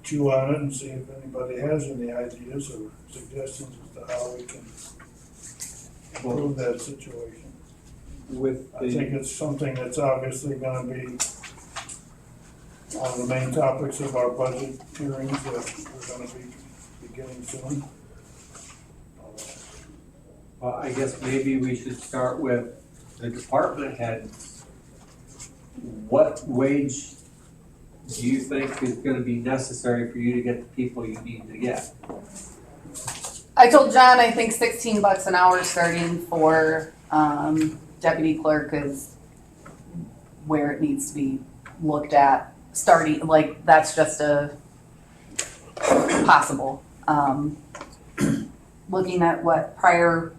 chew on it and see if anybody has any ideas or suggestions as to how we can improve that situation. I think it's something that's obviously gonna be one of the main topics of our budget hearings that we're gonna be beginning soon. Well, I guess maybe we should start with the department heads. What wage do you think is gonna be necessary for you to get the people you need to get? I told John I think $16 an hour starting for deputy clerk is where it needs to be looked at. Starting, like, that's just a possible. Looking at what prior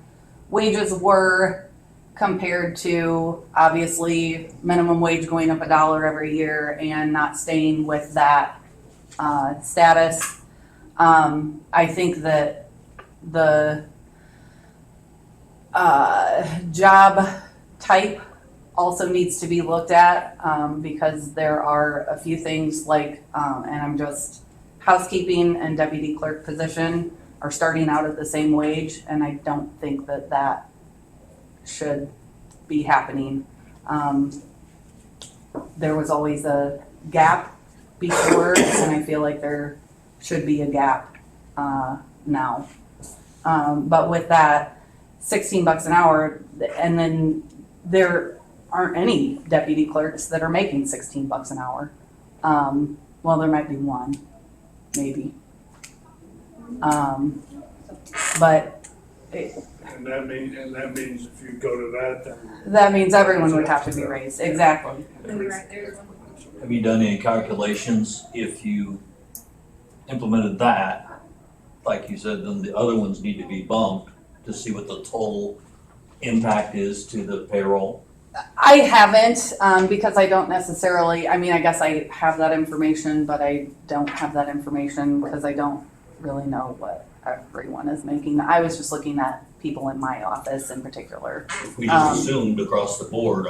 wages were compared to obviously minimum wage going up $1 every year and not staying with that status. I think that the job type also needs to be looked at because there are a few things like, and I'm just, housekeeping and deputy clerk position are starting out at the same wage, and I don't think that that should be happening. There was always a gap before, and I feel like there should be a gap now. But with that, $16 an hour, and then there aren't any deputy clerks that are making $16 an hour. Well, there might be one, maybe. But And that means if you go to that, then. that means everyone would have to be raised, exactly. Have you done any calculations if you implemented that, like you said, then the other ones need to be bumped to see what the total impact is to the payroll? I haven't, because I don't necessarily, I mean, I guess I have that information, but I don't have that information because I don't really know what everyone is making. I was just looking at people in my office in particular. If we just assumed across the board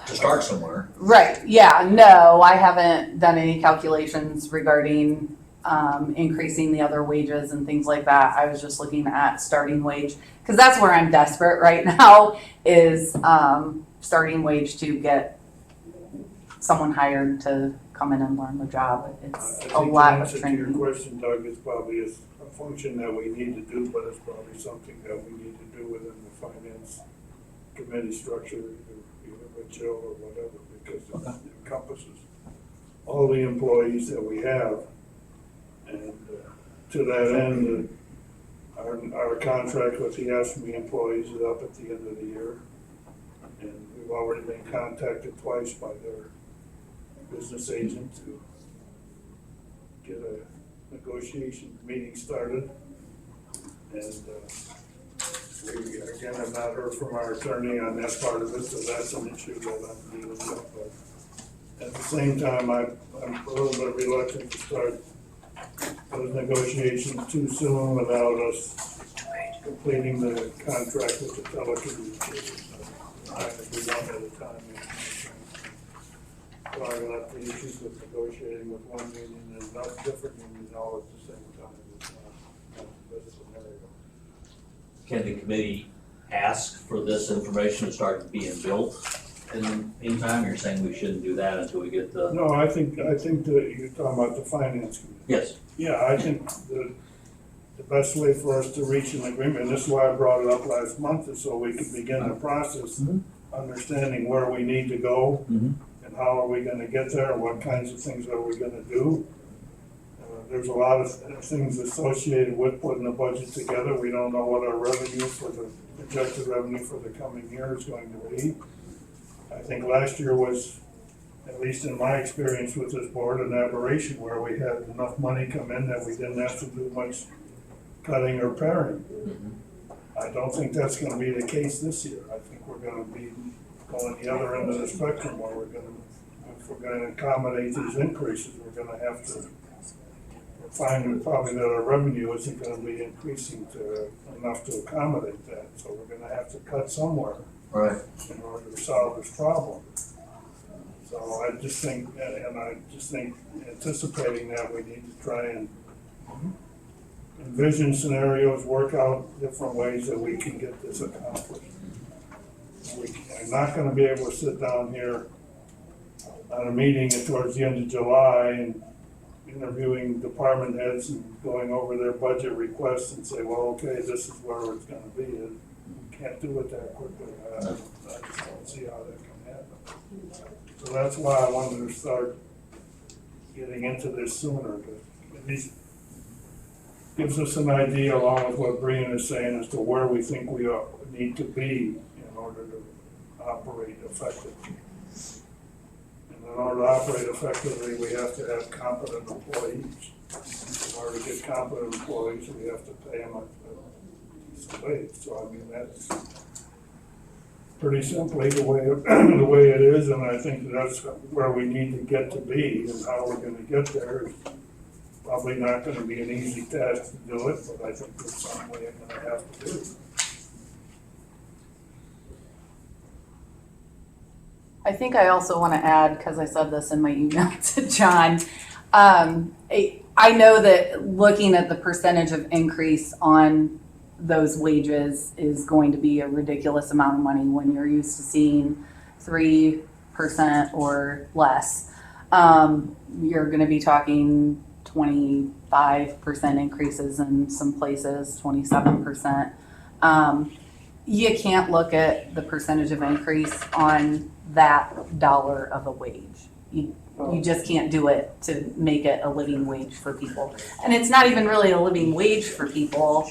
to start somewhere. Right, yeah, no, I haven't done any calculations regarding increasing the other wages and things like that. I was just looking at starting wage, because that's where I'm desperate right now, is starting wage to get someone hired to come in and learn the job. It's I a think lot the of answer to your training. question, Doug, is probably a function that we need to do, but it's probably something that we need to do within the finance committee structure, either with Jill or whatever, because it encompasses all the employees that we have. And to that end, our contract with the AFSCME employees is up at the end of the year. And we've already been contacted twice by their business agent to get a negotiation meeting started. And we, again, have not heard from our attorney on that part of it, so that's an issue that I'm dealing with. But at the same time, I'm a little bit reluctant to start those negotiations too soon without us completing the contract with the telecommunications. We don't have the time. So I'm gonna have the issues with negotiating with one union and not different unions all at the same time. It's not the best scenario. Can the committee ask for this information to start being built in the meantime? You're saying we shouldn't do that until we get the, No, I think that you're talking about the finance committee. yes, Yeah, I think the best way for us to reach an agreement, and this is why I brought it up last month, is so we can begin the process, understanding where we need to go, Mhm. and how are we gonna get there, and what kinds of things are we gonna do. There's a lot of things associated with putting a budget together. We don't know what our revenue for the projected revenue for the coming year is going to be. I think last year was, at least in my experience with this board, an aberration where we had enough money come in that we didn't have to do much cutting or paring. I don't think that's gonna be the case this year. I think we're gonna be going the other end of the spectrum where if we're gonna accommodate these increases, we're gonna have to find probably that our revenue isn't gonna be increasing enough to accommodate that. So we're gonna have to cut somewhere right, in order to solve this problem. So I just think, anticipating that, we need to try and envision scenarios, work out different ways that we can get this accomplished. I'm not gonna be able to sit down here on a meeting towards the end of July and interviewing department heads and going over their budget requests and say, well, okay, this is where it's gonna be. And we can't do it that quickly. I just don't see how that can happen. So that's why I wanted to start getting into this sooner, but at least gives us an idea, along with what Brian is saying, as to where we think we need to be in order to operate effectively. And in order to operate effectively, we have to have competent employees. In order to get competent employees, we have to pay them a decent wage. So I mean, that's pretty simply the way it is, and I think that's where we need to get to be, and how we're gonna get there is probably not gonna be an easy task to do it, but I think there's some way I'm gonna have to do it. I think I also want to add, because I said this in my email to John, I know that looking at the percentage of increase on those wages is going to be a ridiculous amount of money when you're used to seeing 3% or less. You're going to be talking 25% increases in some places, 27%. You can't look at the percentage of increase on that dollar of a wage. You just can't do it to make it a living wage for people. And it's not even really a living wage for people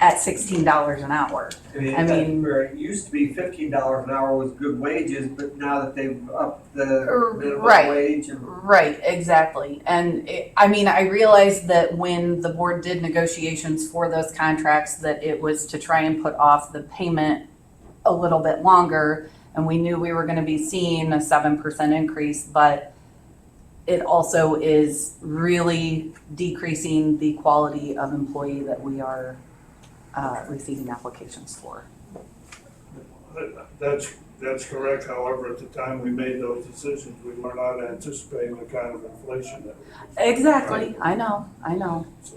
at $16 an hour. I mean, where it used to be $15 an hour was good wages, but now that they've upped the minimum right. wage. Right, exactly. And I realized that when the board did negotiations for those contracts, that it was to try and put off the payment a little bit longer. And we knew we were going to be seeing a 7% increase, but it also is really decreasing the quality of employee that we are receiving applications for. That's correct. However, at the time we made those decisions, we were not anticipating the kind of inflation that we Exactly. I know. So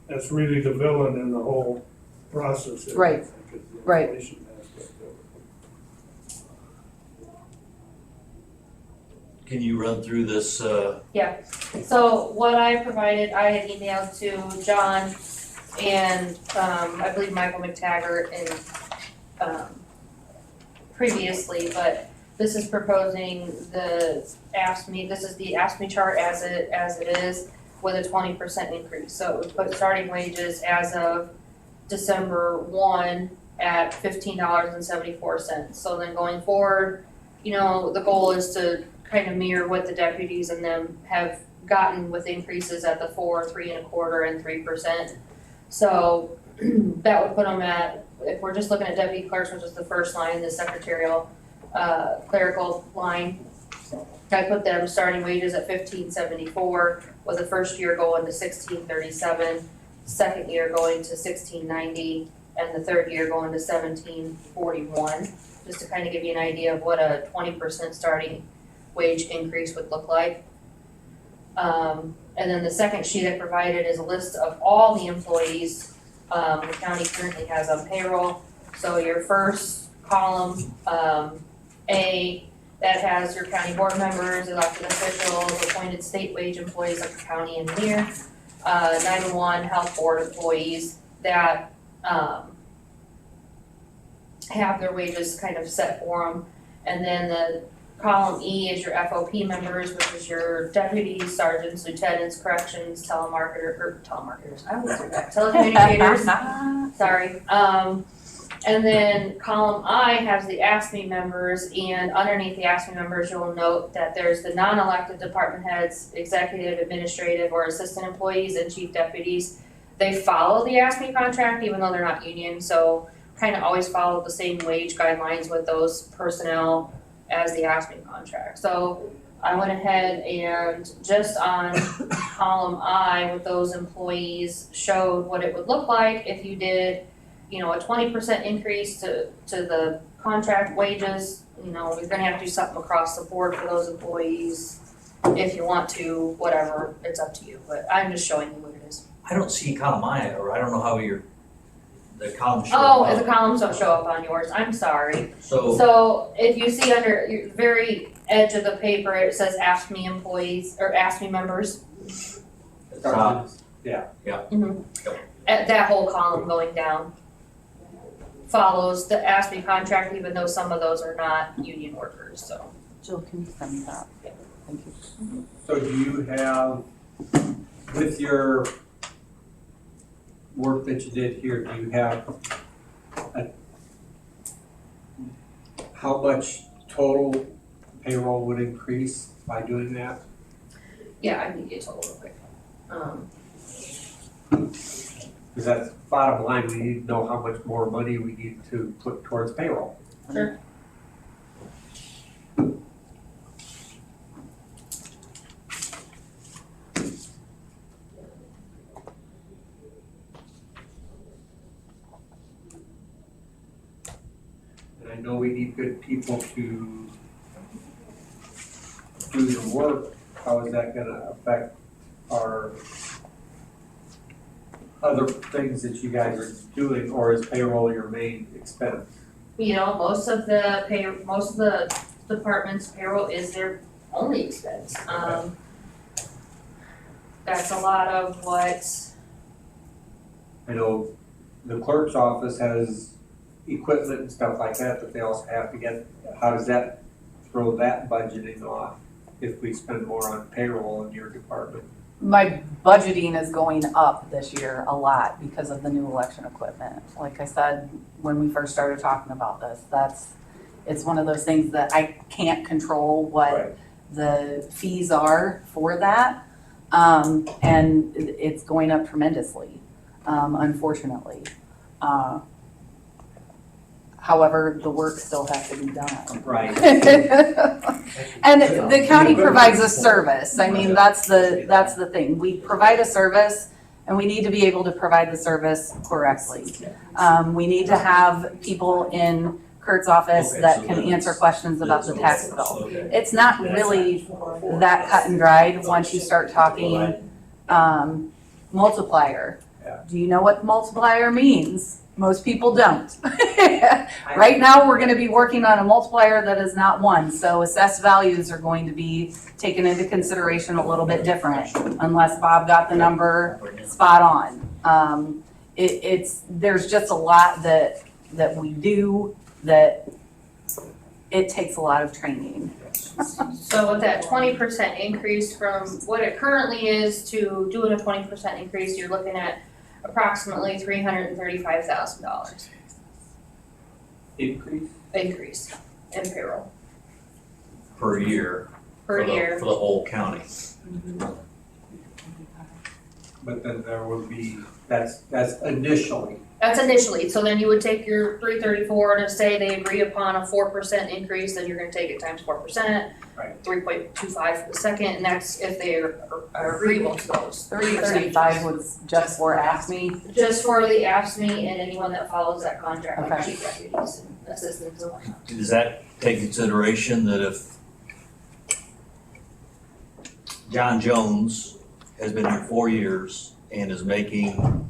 that's really the villain in the whole process here, I Right. think, is the Right. inflation aspect of it. can you run through this, So what I provided, I had emailed to John and, I believe Michael McTaggart and, previously, but this is proposing the AFSCME, this is the AFSCME chart as it is with a 20% increase. So it would put starting wages as of December 1 at $15.74. So then going forward, you know, the goal is to kind of mirror what the deputies and them have gotten with increases at the 4, 3.25, and 3%. So that would put them at, if we're just looking at deputy clerks, which is the first line, the secretarial, clerical line, I put them starting wages at $15.74, with the first year going to $16.37, second year going to $16.90, and the third year going to $17.41, just to kind of give you an idea of what a 20% starting wage increase would look like. And then the second sheet I provided is a list of all the employees the county currently has on payroll. So your first column, A, that has your county board members, elected officials, appointed state wage employees like the county engineer, 911 health board employees that have their wages kind of set for them. And then the column E is your FOP members, which is your deputies, sergeants, lieutenants, corrections, telemarketers, I always do that, telecommunicators, sorry. And then column I has the AFSCME members, and underneath the AFSCME members, you'll note that there's the non-elected department heads, executive, administrative, or assistant employees, and chief deputies. They follow the AFSCME contract, even though they're not union, so kind of always follow the same wage guidelines with those personnel as the AFSCME contract. So I went ahead and just on column I with those employees showed what it would look like if you did, you know, a 20% increase to the contract wages. You know, you're gonna have to do something across the board for those employees. If you want to, whatever, it's up to you, but I'm just showing you what it is. I don't see column I, or I don't know how the columns show Oh, up. the columns don't show up on yours, I'm sorry. So, So if you see under your very edge of the paper, it says AFSCME employees, or AFSCME members. At that whole column going down follows the AFSCME contract, even though some of those are not union workers, so. Jill, can you send me that? Thank you. So do you have, with your work that you did here, do you have how much total payroll would increase by doing that? Yeah, I can get total real quick. Because that's bottom line, we need to know how much more money we need to put towards payroll. Sure. And I know we need good people to do the work. How is that gonna affect our other things that you guys are doing, or is payroll your main expense? You know, most of the department's payroll is their only expense. That's a lot of what, I know the clerk's office has equipment and stuff like that, but they also have to get, how does that throw that budgeting off if we spend more on payroll in your department? My budgeting is going up this year a lot because of the new election equipment. Like I said, when we first started talking about this, it's one of those things that I can't control what the fees are for that. And it's going up tremendously, unfortunately. However, the work still has to be done. Right. And the county provides a service. I mean, that's the thing. We provide a service and we need to be able to provide the service correctly. We need to have people in Kurt's office that can answer questions about the tax bill. It's not really that cut and dried once you start talking multiplier. Do you know what multiplier means? Most people don't. Right now, we're gonna be working on a multiplier that is not one, so assessed values are going to be taken into consideration a little bit different, unless Bob got the number spot on. There's just a lot that we do that it takes a lot of training. So with that 20% increase from what it currently is to doing a 20% increase, you're looking at approximately $335,000 Increase? increase in payroll Per year. per for the- year. For the whole county. But then there would be, that's initially. That's initially, so then you would take your 334 and if say they agree upon a 4% increase, then you're gonna take it times 4%. Right. 3.25 for the second, and that's if they are agreeable to those. 335 was just for AFSCME. Just for the AFSCME and anyone that follows that contract, like Okay. chief deputies and assistants and whatnot. Does that take consideration that if John Jones has been here 4 years and is making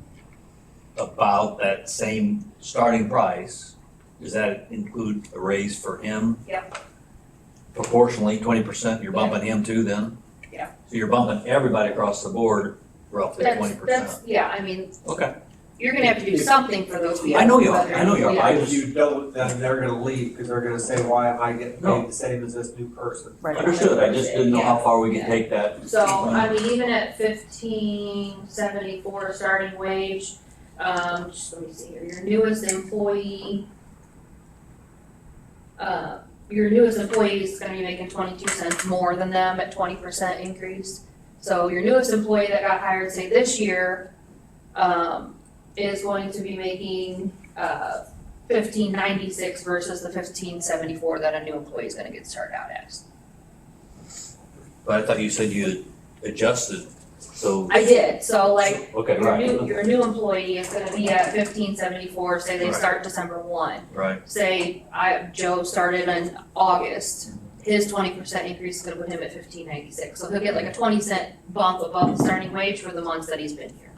about that same starting price, does that include a raise for him? Yep. Proportionally, 20%, you're bumping him too then? Yeah. So you're bumping everybody across the board roughly 20%? That's, yeah, I mean, Okay. you're gonna have to do something for those people. I know you are, whether- I know you are. yeah. I If just you don't, then they're gonna leave, because they're gonna say, why am I getting No. paid the same as this new person? Right. understood, I just didn't know how far we could take that. So, I mean, even at 15.74 starting wage, just let me see here, your newest employee is gonna be making 22 cents more than them at 20% increase. So your newest employee that got hired, say this year, is going to be making, 15.96 versus the 15.74 that a new employee is gonna get started out as. But I thought you said you had adjusted, so. I did, so like, Okay, your new employee is gonna be at 15.74, say they Right. start December 1. Right, Say Joe started in August, his 20% increase is gonna put him at 15.96, so he'll get like a 20-cent bump above the starting wage for the months that he's been here.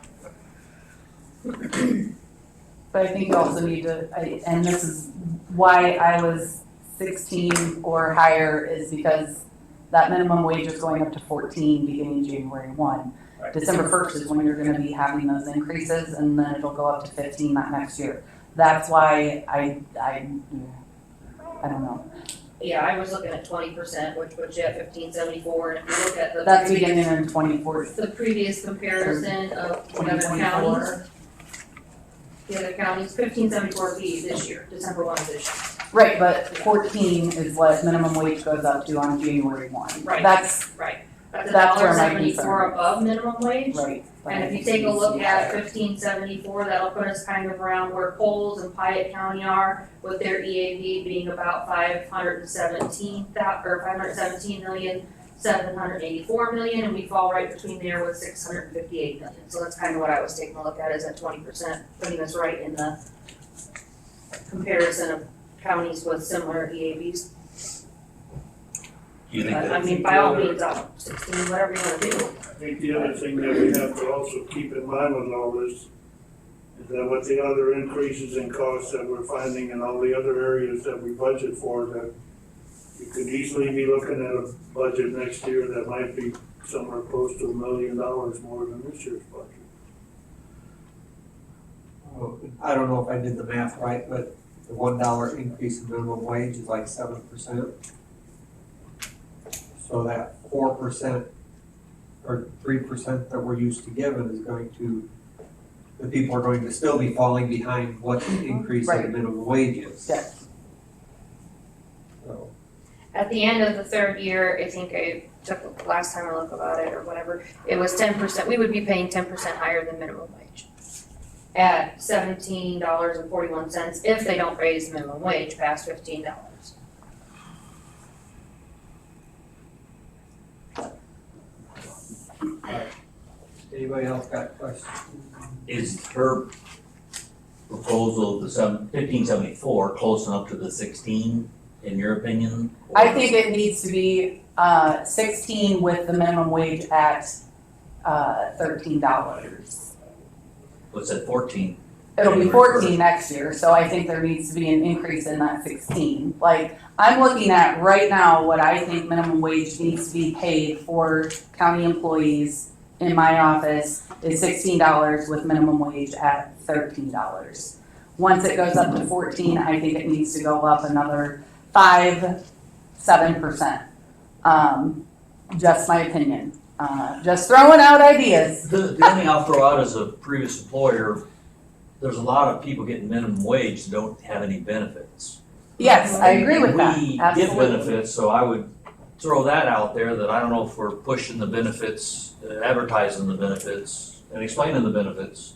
But I think you also need to, and this is why I was 16 or higher, is because that minimum wage is going up to 14 beginning January 1. Right. December 1st is when you're gonna be having those increases, and then it'll go up to 15 that next year. That's why I don't know. Yeah, I was looking at 20%, which puts you at 15.74, and if you look at the That's previous, beginning in 24. the previous comparison of the other counties, the other counties, 15.74 fees this year, December 1 this year. Right, but 14 is what minimum wage goes up to on January 1. Right. That's Right. That's That's where my $1.74 concern is. above minimum wage. right. but And if you it take a needs to look be at higher. 15.74, that'll put us kind of around where Coles and Piatt County are, with their EAV being about 517 million, and we fall right between there with 658 million. So that's kind of what I was taking a look at, is at 20%, putting us right in the comparison of counties with similar EAVs. you think But I that, mean, by all means, 16, whatever you wanna do. I think the other thing that we have to also keep in mind with all this is that with the other increases in costs that we're finding in all the other areas that we budget for, that you could easily be looking at a budget next year that might be somewhere close to $1 million more than this year's budget. I don't know if I did the math right, but the $1 increase in minimum wage is like 7%. So that 4% or 3% that we're used to giving is going to, the people are going to still be falling behind what the increase in Right. the minimum wage is. Yes. So, At the end of the third year, I think I took, last time I looked about it or whatever, it was 10%, we would be paying 10% higher than minimum wage. At $17.41 if they don't raise minimum wage past $15. anybody else got questions? is her proposal, the 1574, close enough to the 16, in your opinion? I think it needs to be 16 with the minimum wage at $13. What's that, 14? It'll be January 14 next year, so I think there needs to be an increase in that 16. Like, I'm looking at right now what I think minimum wage needs to be paid for county employees in my office is $16 with minimum wage at $13. Once it goes up to 14, I think it needs to go up another 5-7%. Just my opinion. Just throwing out ideas. The only thing I'll throw out as a previous employer, there's a lot of people getting minimum wage that don't have any benefits. Yes, I agree with that. We give Absolutely. benefits, so I would throw that out there, that I don't know if we're pushing the benefits, advertising the benefits, and explaining the benefits.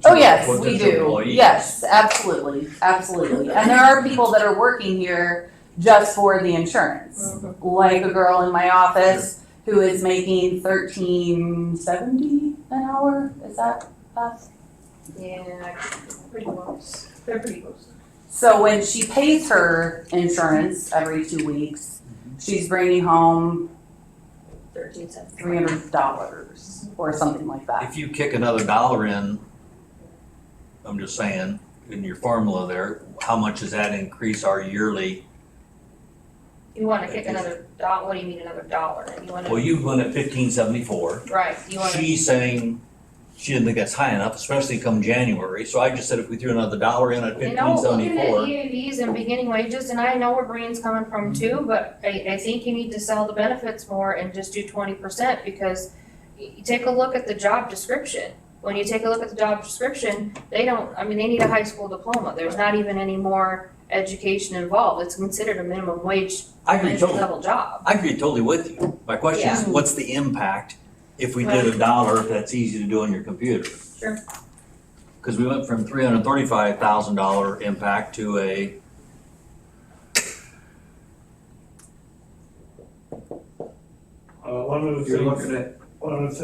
Oh, yes, we potential do. employees. Yes, absolutely, absolutely. And there are people that are working here just for the insurance. Like a girl in my office who is making $13.70 an hour. Is that fast? Yeah, pretty close. They're pretty close. So when she pays her insurance every 2 weeks, she's bringing home $13.70. $300 or something like that. If you kick another dollar in, I'm just saying, in your formula there, how much does that increase our yearly? You wanna kick another dollar, what do you mean another dollar? You wanna, Well, you went at 15.74. right, you wanna, She's saying she didn't think that's high enough, especially come January. So I just said if we threw another dollar in at you know, looking at 15.74. EAVs and beginning wages, and I know where Brian's coming from too, but I think you need to sell the benefits more and just do 20% because you take a look at the job description. When you take a look at the job description, they need a high school diploma. There's not even any more education involved. It's considered a minimum wage I agree entry totally. level job. I agree totally with you. My question is, what's the impact if we did a dollar, if that's easy to do on your computer? Sure. Because we went from $335,000 impact to a, One of the You're looking things, at, one of the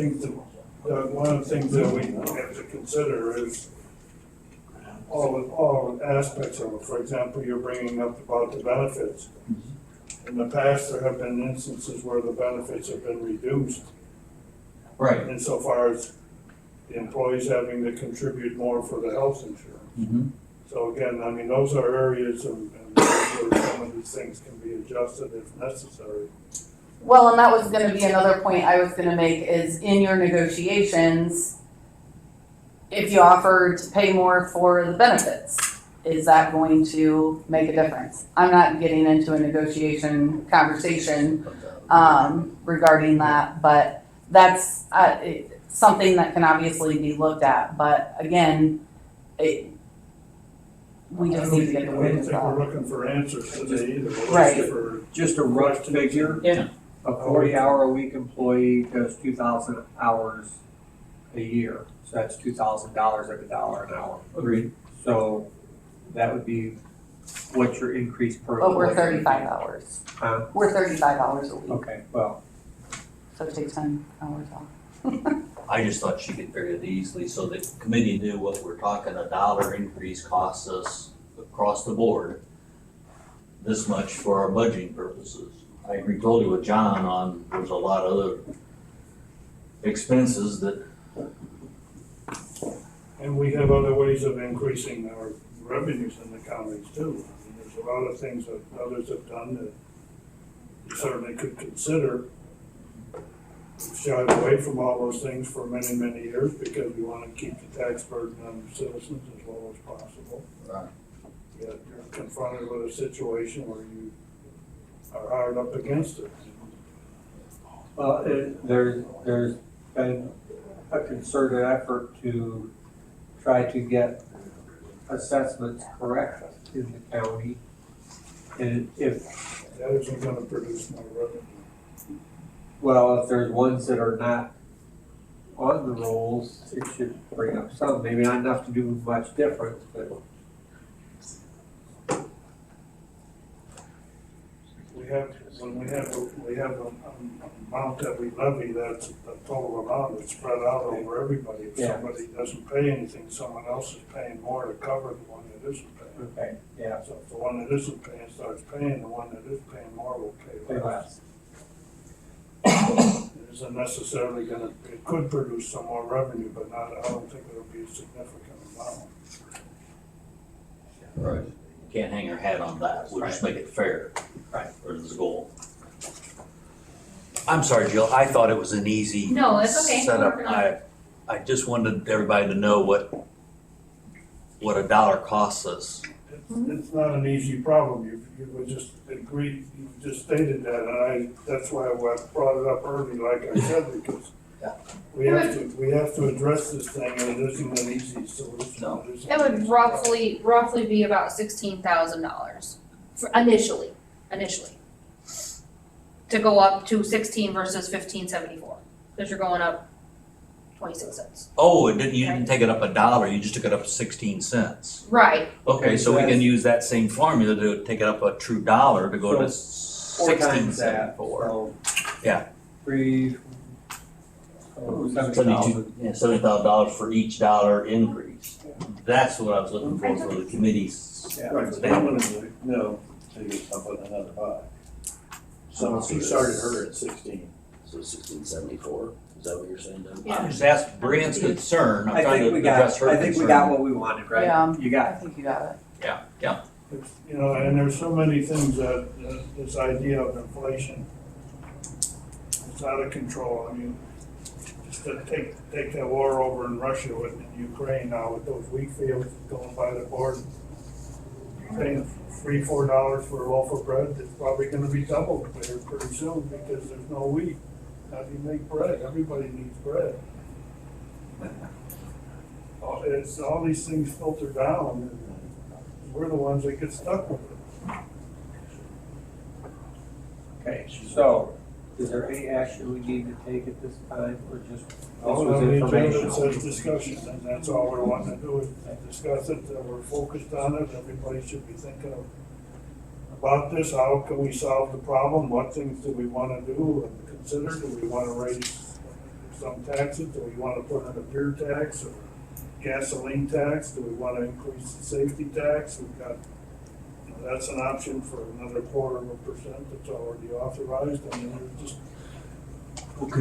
things that we have to consider is all aspects of it. For example, you're bringing up about the benefits. In the past, there have been instances where the benefits have been reduced right. insofar as the employees having to contribute more for the health insurance. So again, I mean, those are areas and where some of these things can be adjusted if necessary. Well, and that was gonna be another point I was gonna make is in your negotiations, if you offer to pay more for the benefits, is that going to make a difference? I'm not getting into a negotiation conversation, regarding that, but that's, something that can obviously be looked at, but again, we just need to get the I don't wages think we're up. looking for answers today either. We're Right. looking for just a rough figure. Yeah. A 40-hour-a-week employee does 2,000 hours a year. So that's $2,000 at $1 an hour. Agreed. So that would be what's your increase per. But we're employee? 35 hours. Huh? We're 35 hours a week, Okay, well, so take 10 hours off. I just thought she could figure it easily so the committee knew what we're talking, a dollar increase costs us across the board this much for our budgeting purposes. I agree totally with John on, there's a lot of other expenses that, And we have other ways of increasing our revenues in the counties too. I mean, there's a lot of things that others have done that you certainly could consider. We've shied away from all those things for many, many years because we want to keep the tax burden on the citizens as low as possible. Right. Yet you're confronted with a situation where you are hard up against it. well, there's been a concerted effort to try to get assessments correct in the county. And if, That isn't going to produce more revenue. well, if there's ones that are not on the rolls, it should bring up some, maybe not enough to do much difference, but When we have an amount that we levy, that's the total amount, it's spread out over everybody. If Yeah. somebody doesn't pay anything, someone else is paying more to cover the one that isn't paying. okay, yeah, So if the one that isn't paying starts paying, the one that is paying more will pay say less. less. It isn't necessarily gonna, it could produce some more revenue, but not, I don't think it'll be a significant amount. Right. Can't hang our hat on that, we'll just make it fair. Right. Or the goal. I'm sorry, Jill, I thought it was an easy No, it's okay. We're setup. working on it. I just wanted everybody to know what a dollar costs us. It's not an easy problem, you would just agreed, you just stated that, and that's why I brought it up early, like I said, because Yeah. we have to address this thing, and it isn't an easy solution. No. It would roughly be about $16,000 for initially. To go up to 16 versus 1574, because you're going up 26 cents. Oh, you didn't take it up $1, you just took it up 16 cents. Right. Okay, so we can use that same formula to take it up a true $1 to go to Four times that, 16.74. so. Yeah. $70,000 for each dollar increase. That's what I was looking for the committee's. Right, but I'm gonna do, no, I'll put another 5. So she started her at 16. So 1674, is that what you're saying, Doug? I'm just asking Brian's concern, I'm I trying think to we address got, her I concern. think we got what we wanted, right? Yeah. You got I think you got it. Yeah. It's, you know, and there's so many things that, this idea of inflation, it's out of control. I mean, just to take that war over in Russia with Ukraine now with those wheat fields going by the board, paying $3-4 for a loaf of bread, it's probably gonna be doubled there pretty soon because there's no wheat. How do you make bread? Everybody needs bread. It's all these things filter down, and we're the ones that get stuck with it. Okay, so, is there any action we need to take at this time, or just, this All was on the agenda informational? says discussion, and that's all we're wanting to do is discuss it, and we're focused on it, everybody should be thinking about this, how can we solve the problem, what things do we wanna do and consider, do we wanna raise some taxes, do we wanna put in a beer tax or gasoline tax, do we wanna increase the safety tax, we've got, you know, that's an option for another 0.25% that's already authorized, I mean, there's just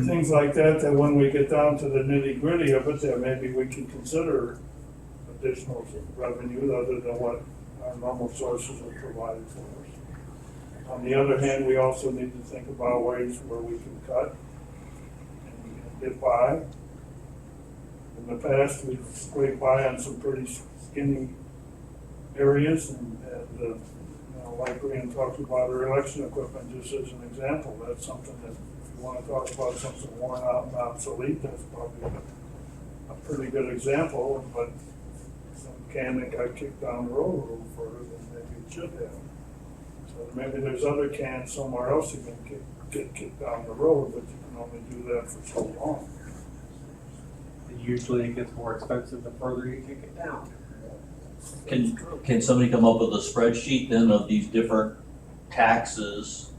things like that, that when we get down to the nitty gritty of it, that maybe we can consider additional revenue other than what our normal sources are provided for us. On the other hand, we also need to think about ways where we can cut and get by. In the past, we've scraped by on some pretty skinny areas and you know, like Brian talked about our election equipment just as an example, that's something that if you want to talk about something worn out and obsolete, that's probably a pretty good example, but some can that got kicked down the road a little further than maybe it should have. So maybe there's other cans somewhere else that can get kicked down the road, but you can only do that for so long. And usually it gets more expensive the further you kick it down. Can somebody come up with a spreadsheet then of these different taxes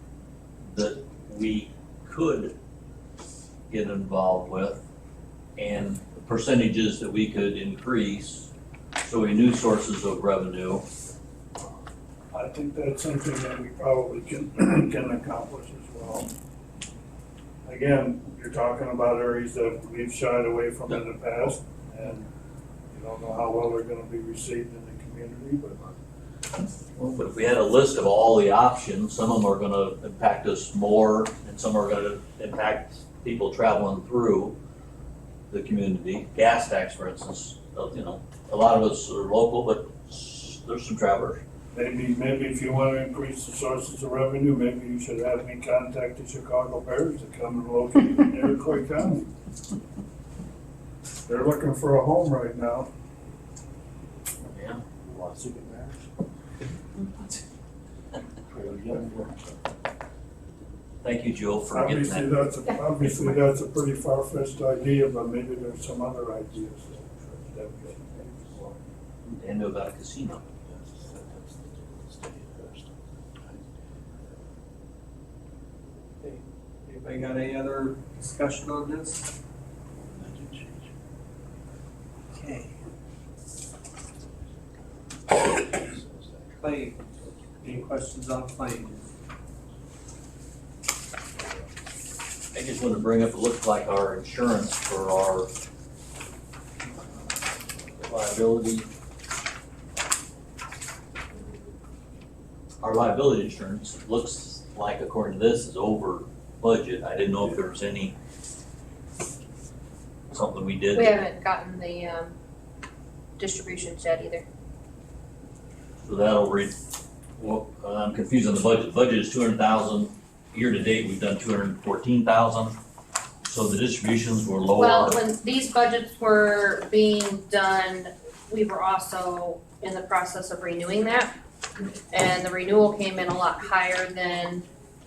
that we could get involved with and the percentages that we could increase, so we knew sources of revenue? I think that's something that we probably can accomplish as well. Again, you're talking about areas that we've shied away from in the past, and you don't know how well they're gonna be received in the community, but But if we had a list of all the options, some of them are gonna impact us more, and some are gonna impact people traveling through the community. Gas tax, for instance, you know, a lot of us are local, but there's some travelers. maybe if you wanna increase the sources of revenue, maybe you should have me contact the Chicago Bears to come and locate in Iroquois County. They're looking for a home right now. Yeah. Thank you, Joe, for getting that. Obviously, that's a pretty far-fetched idea, but maybe there's some other ideas that we can make. Daniel got a casino. Anybody got any other discussion on this? Okay. Claim, any questions on claim? just wanted to bring up, it looks like our insurance for our liability. Our liability insurance looks like, according to this, is over budget. I didn't know if there was something we did. We haven't gotten the, distributions yet either. So that'll well, I'm confused on the budget. The budget is 200,000. Year to date, we've done 214,000. So the distributions were lower. Well, when these budgets were being done, we were also in the process of renewing that. And the renewal came in a lot higher than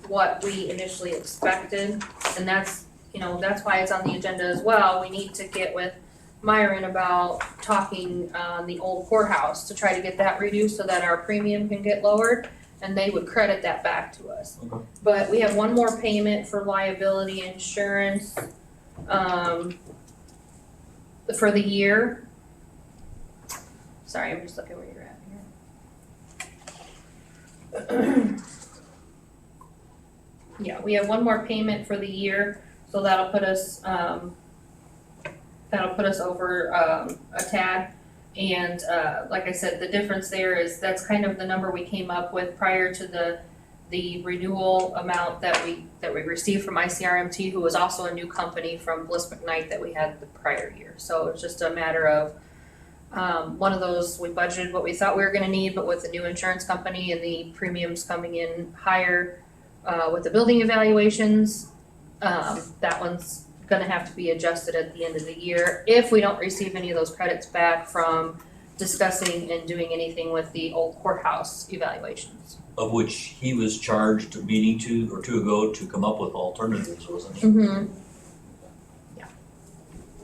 what we initially expected. And that's, that's why it's on the agenda as well. We need to get with Myron about talking on the old courthouse to try to get that reduced so that our premium can get lowered, and they would credit that back to us. Okay. But we have one more payment for liability insurance, for the year. Sorry, I'm just looking where you're at here. Yeah, we have one more payment for the year, so that'll put us over a tad. And like I said, the difference there is that's kind of the number we came up with prior to the renewal amount that we received from ICRMT, who was also a new company from Bliss McKnight that we had the prior year. So it's just a matter of one of those, we budgeted what we thought we were gonna need, but with the new insurance company and the premiums coming in higher with the building evaluations, that one's gonna have to be adjusted at the end of the year if we don't receive any of those credits back from discussing and doing anything with the old courthouse evaluations. Of which he was charged a meeting or two ago to come up with alternatives, wasn't he? Mm-hmm.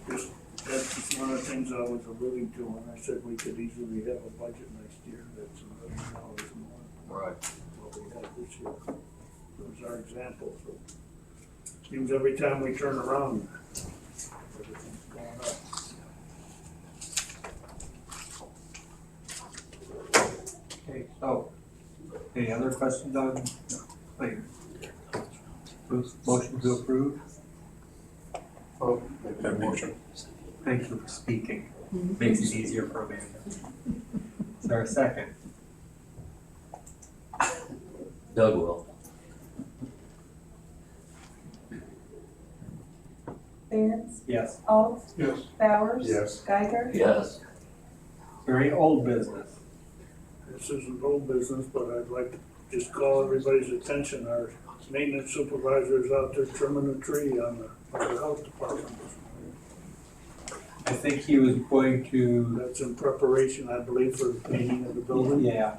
That's just one of the things I was alluding to when I said we could easily have a budget next year that's $1 million more. Right. than what we had this year. Those are examples of, seems every time we turn around, everything's going up. Okay, so, any other questions on claim? Motion to approve? Oh, Make that motion. thank you for speaking. Makes it easier for me. Is there a second? Doug will. Barron, Yes. Alt, Yes. Bowers. Yes. Geiger. Yes. Is there any old business? This isn't old business, but I'd like to just call everybody's attention. Our maintenance supervisor is out there trimming a tree on the health department. I think he was going to, That's in preparation, I believe, for the painting of the building. yeah.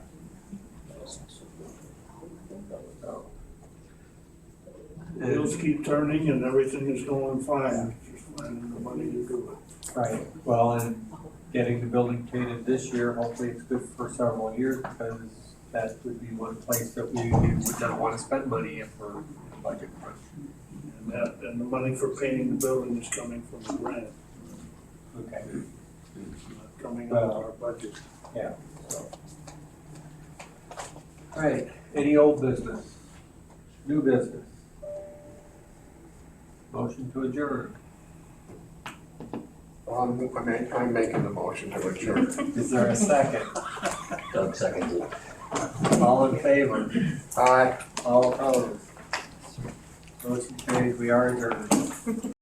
Wheels keep turning and everything is going fine, just finding the money to do it. Right, well, and getting the building painted this year, hopefully it's good for several years, because that would be one place that we would not want to spend money if we're in the budget crunch. And the money for painting the building is coming from the grant, Okay, it's not coming out of our budget. yeah, so. All right, any old business? New business? Motion to adjourn. I'm making the motion to adjourn. Is there a second? Doug seconds it. All in favor? Aye. All opposed? Motion carries, we are adjourned.